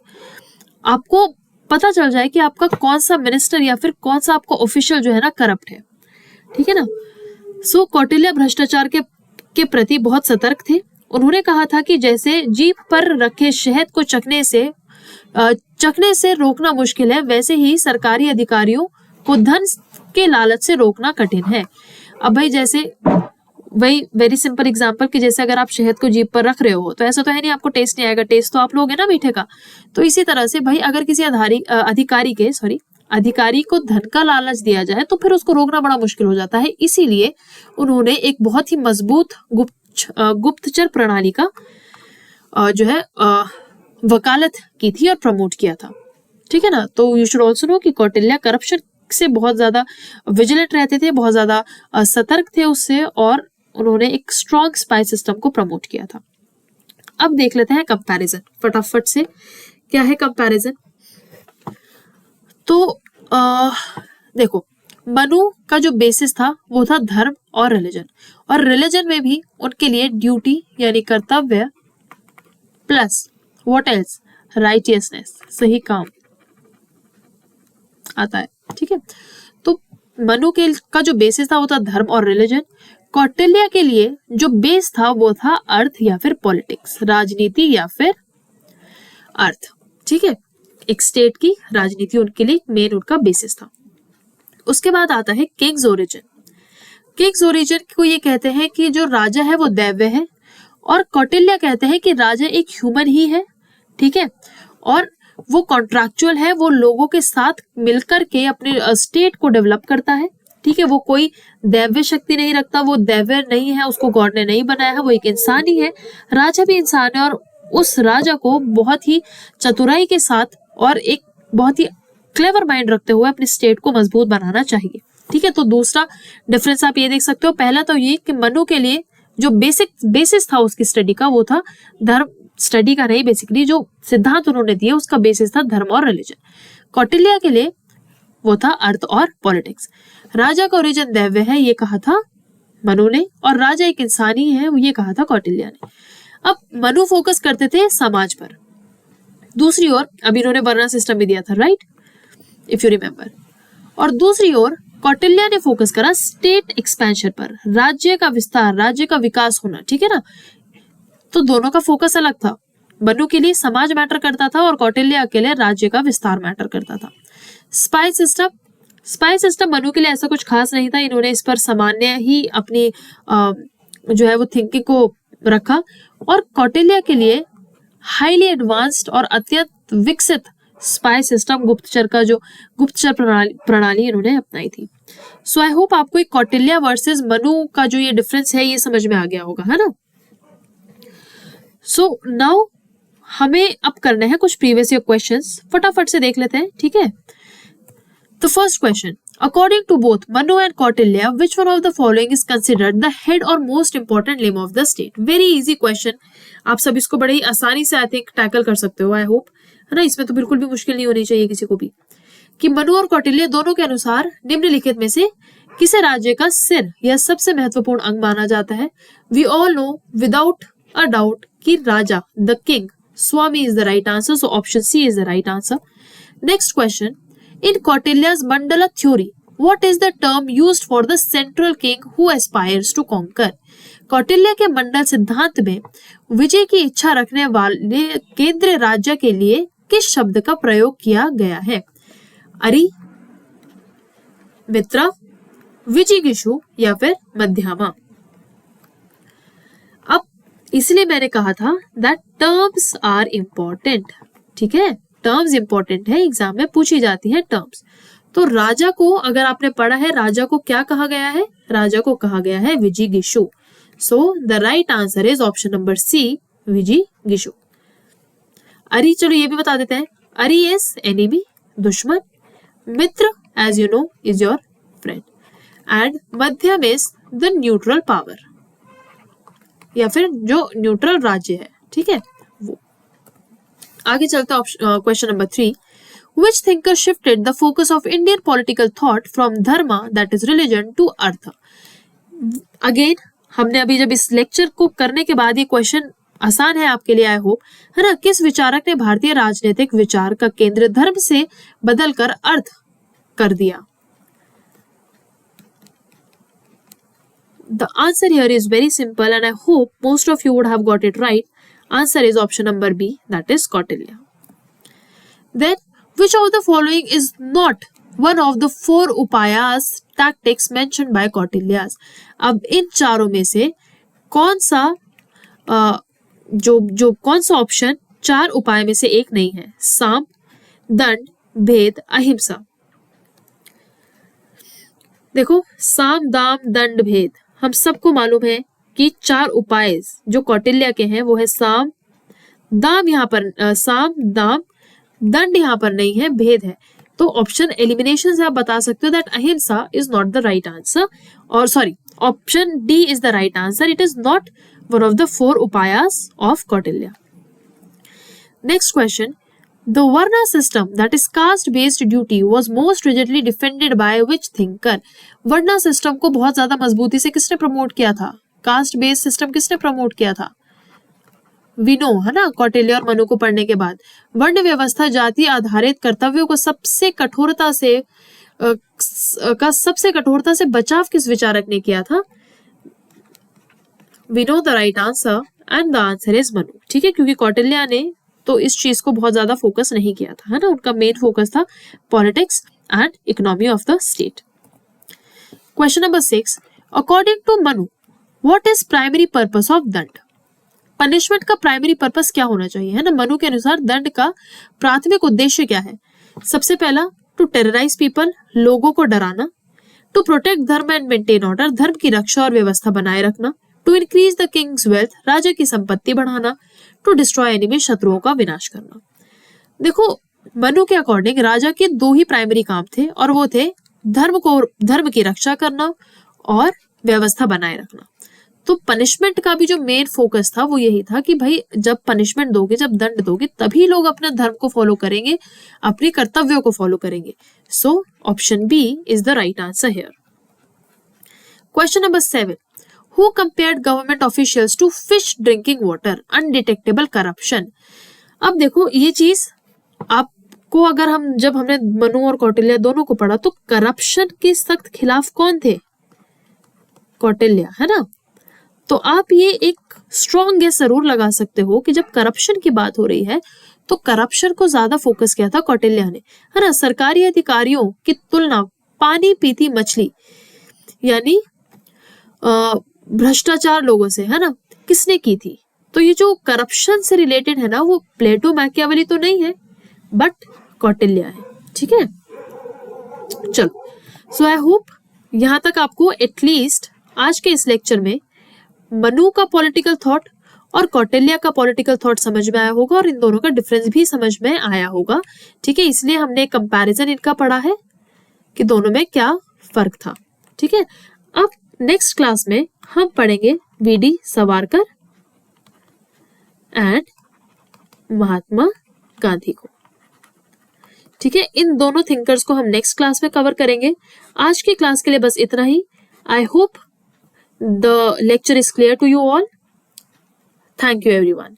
आपको पता चल जाए कि आपका कौन सा मिनिस्टर या फिर कौन सा आपका ऑफिशियल जो है ना करप्ट है, ठीक है ना. सो कौटिल्य भ्रष्टाचार के प्रति बहुत सतर्क थे. उन्होंने कहा था कि जैसे जीभ पर रखे शहद को चखने से रोकना मुश्किल है, वैसे ही सरकारी अधिकारियों को धन के लालच से रोकना कठिन है. अब भाई जैसे वही वेरी सिंपल एग्जांपल कि जैसे अगर आप शहद को जीभ पर रख रहे हो तो ऐसा तो है नहीं आपको टेस्ट नहीं आएगा, टेस्ट तो आप लोगे ना मीठे का. तो इसी तरह से भाई अगर किसी अधिकारी को धन का लालच दिया जाए तो फिर उसको रोकना बड़ा मुश्किल हो जाता है. इसीलिए उन्होंने एक बहुत ही मजबूत गुप्तचर प्रणाली का जो है वकालत की थी और प्रमोट किया था, ठीक है ना. तो यू शुड ऑल्सो नो कि कौटिल्य करप्शन से बहुत ज्यादा विजिलेंट रहते थे, बहुत ज्यादा सतर्क थे उससे, और उन्होंने एक स्ट्रॉन्ग स्पाई सिस्टम को प्रमोट किया था. अब देख लेते हैं कंपैरिजन फटाफट से. क्या है कंपैरिजन? तो देखो, मनु का जो बेसिस था वो था धर्म और रिलीजन, और रिलीजन में भी उनके लिए ड्यूटी यानी कर्तव्य प्लस व्हाट एल्स, राइटियसनेस, सही काम आता है, ठीक है. तो मनु के का जो बेसिस था वो था धर्म और रिलीजन. कौटिल्य के लिए जो बेस था वो था अर्थ या फिर पॉलिटिक्स, राजनीति या फिर अर्थ, ठीक है. एक स्टेट की राजनीति उनके लिए मेन उनका बेसिस था. उसके बाद आता है किंग्स ओरिजिन. किंग्स ओरिजिन को ये कहते हैं कि जो राजा है वो दैव्य है, और कौटिल्य कहते हैं कि राजा एक ह्यूमन ही है, ठीक है, और वो कॉन्ट्रैक्चुअल है, वो लोगों के साथ मिलकर के अपने स्टेट को डेवलप करता है, ठीक है. वो कोई दैव्य शक्ति नहीं रखता, वो दैव्य नहीं है, उसको गॉड ने नहीं बनाया है, वो एक इंसान ही है. राजा भी इंसान है, और उस राजा को बहुत ही चतुराई के साथ और एक बहुत ही क्लेवर माइंड रखते हुए अपनी स्टेट को मजबूत बनाना चाहिए, ठीक है. तो दूसरा डिफरेंस आप ये देख सकते हो. पहला तो ये कि मनु के लिए जो बेसिस था उसकी स्टडी का वो था धर्म, स्टडी का नहीं, बेसिकली जो सिद्धांत उन्होंने दिए उसका बेसिस था धर्म और रिलीजन. कौटिल्य के लिए वो था अर्थ और पॉलिटिक्स. राजा का ओरिजिन दैव्य है ये कहा था मनु ने, और राजा एक इंसान ही है ये कहा था कौटिल्य ने. अब मनु फोकस करते थे समाज पर. दूसरी ओर अभी इन्होंने वर्ण सिस्टम भी दिया था, राइट, इफ यू रिमेम्बर. और दूसरी ओर कौटिल्य ने फोकस करा स्टेट एक्सपेंशन पर, राज्य का विस्तार, राज्य का विकास होना, ठीक है ना. तो दोनों का फोकस अलग था. मनु के लिए समाज मैटर करता था और कौटिल्य के लिए राज्य का विस्तार मैटर करता था. स्पाई सिस्टम मनु के लिए ऐसा कुछ खास नहीं था. इन्होंने इस पर सामान्य ही अपनी जो है वो थिंकिंग को रखा, और कौटिल्य के लिए हाईली एडवांस्ड और अत्यंत विकसित स्पाई सिस्टम, गुप्तचर प्रणाली इन्होंने अपनाई थी. सो आई होप आपको एक कौटिल्य वर्सेस मनु का जो ये डिफरेंस है ये समझ में आ गया होगा, है ना. सो नाउ हमें अब करने हैं कुछ प्रीवियस ईयर क्वेश्चंस, फटाफट से देख लेते हैं, ठीक है। तो first question, according to both Manu and Kautilya which one of the following is considered the head और most important limb of the state. Very easy question, आप सब इसको बड़े ही आसानी से आई थिंक टैकल कर सकते हो, आई होप, है ना। इसमें तो बिल्कुल भी मुश्किल नहीं होनी चाहिए किसी को भी, कि मनु और कौटिल्य दोनों के अनुसार निम्नलिखित में से किसे राज्य का सिर या सबसे महत्वपूर्ण अंग माना जाता है। We all know without a doubt कि raja, the king, swami is the right answer, so option C is the right answer. Next question, in Kautilya's mandala theory what is the term used for the central king who aspires to conquer। Kautilya के मंडल सिद्धांत में विजय की इच्छा रखने वाले केंद्रीय राज्य के लिए किस शब्द का प्रयोग किया गया है। अरि, मित्र, विजिगीषु या फिर मध्यमा। अब इसलिए मैंने कहा था दैट टर्म्स आर इंपॉर्टेंट, ठीक है, टर्म्स इंपॉर्टेंट है, एग्जाम में पूछी जाती है टर्म्स। तो राजा को अगर आपने पढ़ा है, राजा को क्या कहा गया है, राजा को कहा गया है विजिगीषु, so the right answer is option number C, विजिगीषु। अरि, चलो ये भी बता देते हैं, अरि इज एनिमी, दुश्मन, mitra as you know is your friend, and madhyama is the neutral power, या फिर जो न्यूट्रल राज्य है, ठीक है वो। आगे चलते हैं question number 3, which thinker shifted the focus of Indian political thought from dharma that is religion to earth. Again हमने अभी जब इस लेक्चर को करने के बाद ये क्वेश्चन आसान है आपके लिए, आई होप, है ना। किस विचारक ने भारतीय राजनीतिक विचार का केंद्र धर्म से बदलकर अर्थ कर दिया। The answer here is very simple and I hope most of you would have got it right. Answer is option number B, that is Kautilya. Then which of the following is not one of the 4 upayas tactics mentioned by Kautilya। अब इन चारों में से कौन सा कौन सा option 4 उपाय में से एक नहीं है। साम, दंड, भेद, अहिंसा। देखो, साम, दाम, दंड, भेद, हम सबको मालूम है कि 4 उपाय जो कौटिल्य के हैं वो है साम, दाम, यहाँ पर साम, दाम, दंड यहाँ पर नहीं है, भेद है। तो ऑप्शन एलिमिनेशन से आप बता सकते हो that ahimsa is not the right answer, और sorry, option D is the right answer, it is not one of the 4 upayas of Kautilya. Next question, the varna system that is caste based duty was most rigidly defended by which thinker. Varna system को बहुत ज्यादा मजबूती से किसने promote किया था, caste based system किसने promote किया था। विनो, है ना, कौटिल्य और मनु को पढ़ने के बाद। वर्ण व्यवस्था जाति आधारित कर्तव्यों को सबसे कठोरता से बचाव किस विचारक ने किया था। We know the right answer and the answer is Manu, ठीक है, क्योंकि कौटिल्य ने तो इस चीज को बहुत ज्यादा फोकस नहीं किया था, है ना, उनका मेन फोकस था politics and economy of the state. Question number 6, according to Manu what is primary purpose of danda. Punishment का प्राइमरी पर्पस क्या होना चाहिए, है ना। मनु के अनुसार दंड का प्राथमिक उद्देश्य क्या है। सबसे पहला, टू टेरराइज पीपल, लोगों को डराना, to protect dharma and maintain order, धर्म की रक्षा और व्यवस्था बनाए रखना, to increase the king's wealth, राजा की संपत्ति बढ़ाना, टू डिस्ट्रॉय एनिमी, शत्रुओं का विनाश करना। देखो, मनु के अकॉर्डिंग राजा के 2 ही प्राइमरी काम थे, और वो थे धर्म की रक्षा करना और व्यवस्था बनाए रखना। तो पनिशमेंट का भी जो मेन फोकस था वो यही था कि भाई जब पनिशमेंट दोगे, जब दंड दोगे, तभी लोग अपने धर्म को फॉलो करेंगे, अपने कर्तव्यों को फॉलो करेंगे। So option B is the right answer here. Question number 7, who compared government officials to fish drinking water, undetectable corruption. अब देखो, ये चीज आपको अगर जब हमने मनु और कौटिल्य दोनों को पढ़ा तो करप्शन के सख्त खिलाफ कौन थे, कौटिल्य, है ना। तो आप ये एक स्ट्रॉन्ग गेस जरूर लगा सकते हो कि जब करप्शन की बात हो रही है तो करप्शन को ज्यादा फोकस किया था कौटिल्य ने, है ना। सरकारी अधिकारियों की तुलना पानी पीती मछली यानी भ्रष्टाचार लोगों से, है ना, किसने की थी। तो ये जो करप्शन से रिलेटेड है ना, वो प्लेटो मैकियावेली तो नहीं है, बट कौटिल्य है, ठीक है। चलो, सो आई होप यहां तक आपको एटलीस्ट आज के इस लेक्चर में मनु का पॉलिटिकल थॉट और कौटिल्य का पॉलिटिकल थॉट समझ में आया होगा और इन दोनों का डिफरेंस भी समझ में आया होगा। ठीक है, इसलिए हमने कंपैरिजन इनका पढ़ा है कि दोनों में क्या फर्क था। ठीक है, अब नेक्स्ट क्लास में हम पढ़ेंगे वीडी सावरकर एंड महात्मा गांधी को। ठीक है, इन दोनों थिंकर्स को हम नेक्स्ट क्लास में कवर करेंगे। आज की क्लास के लिए बस इतना ही। I hope the lecture is clear to you all. Thank you everyone.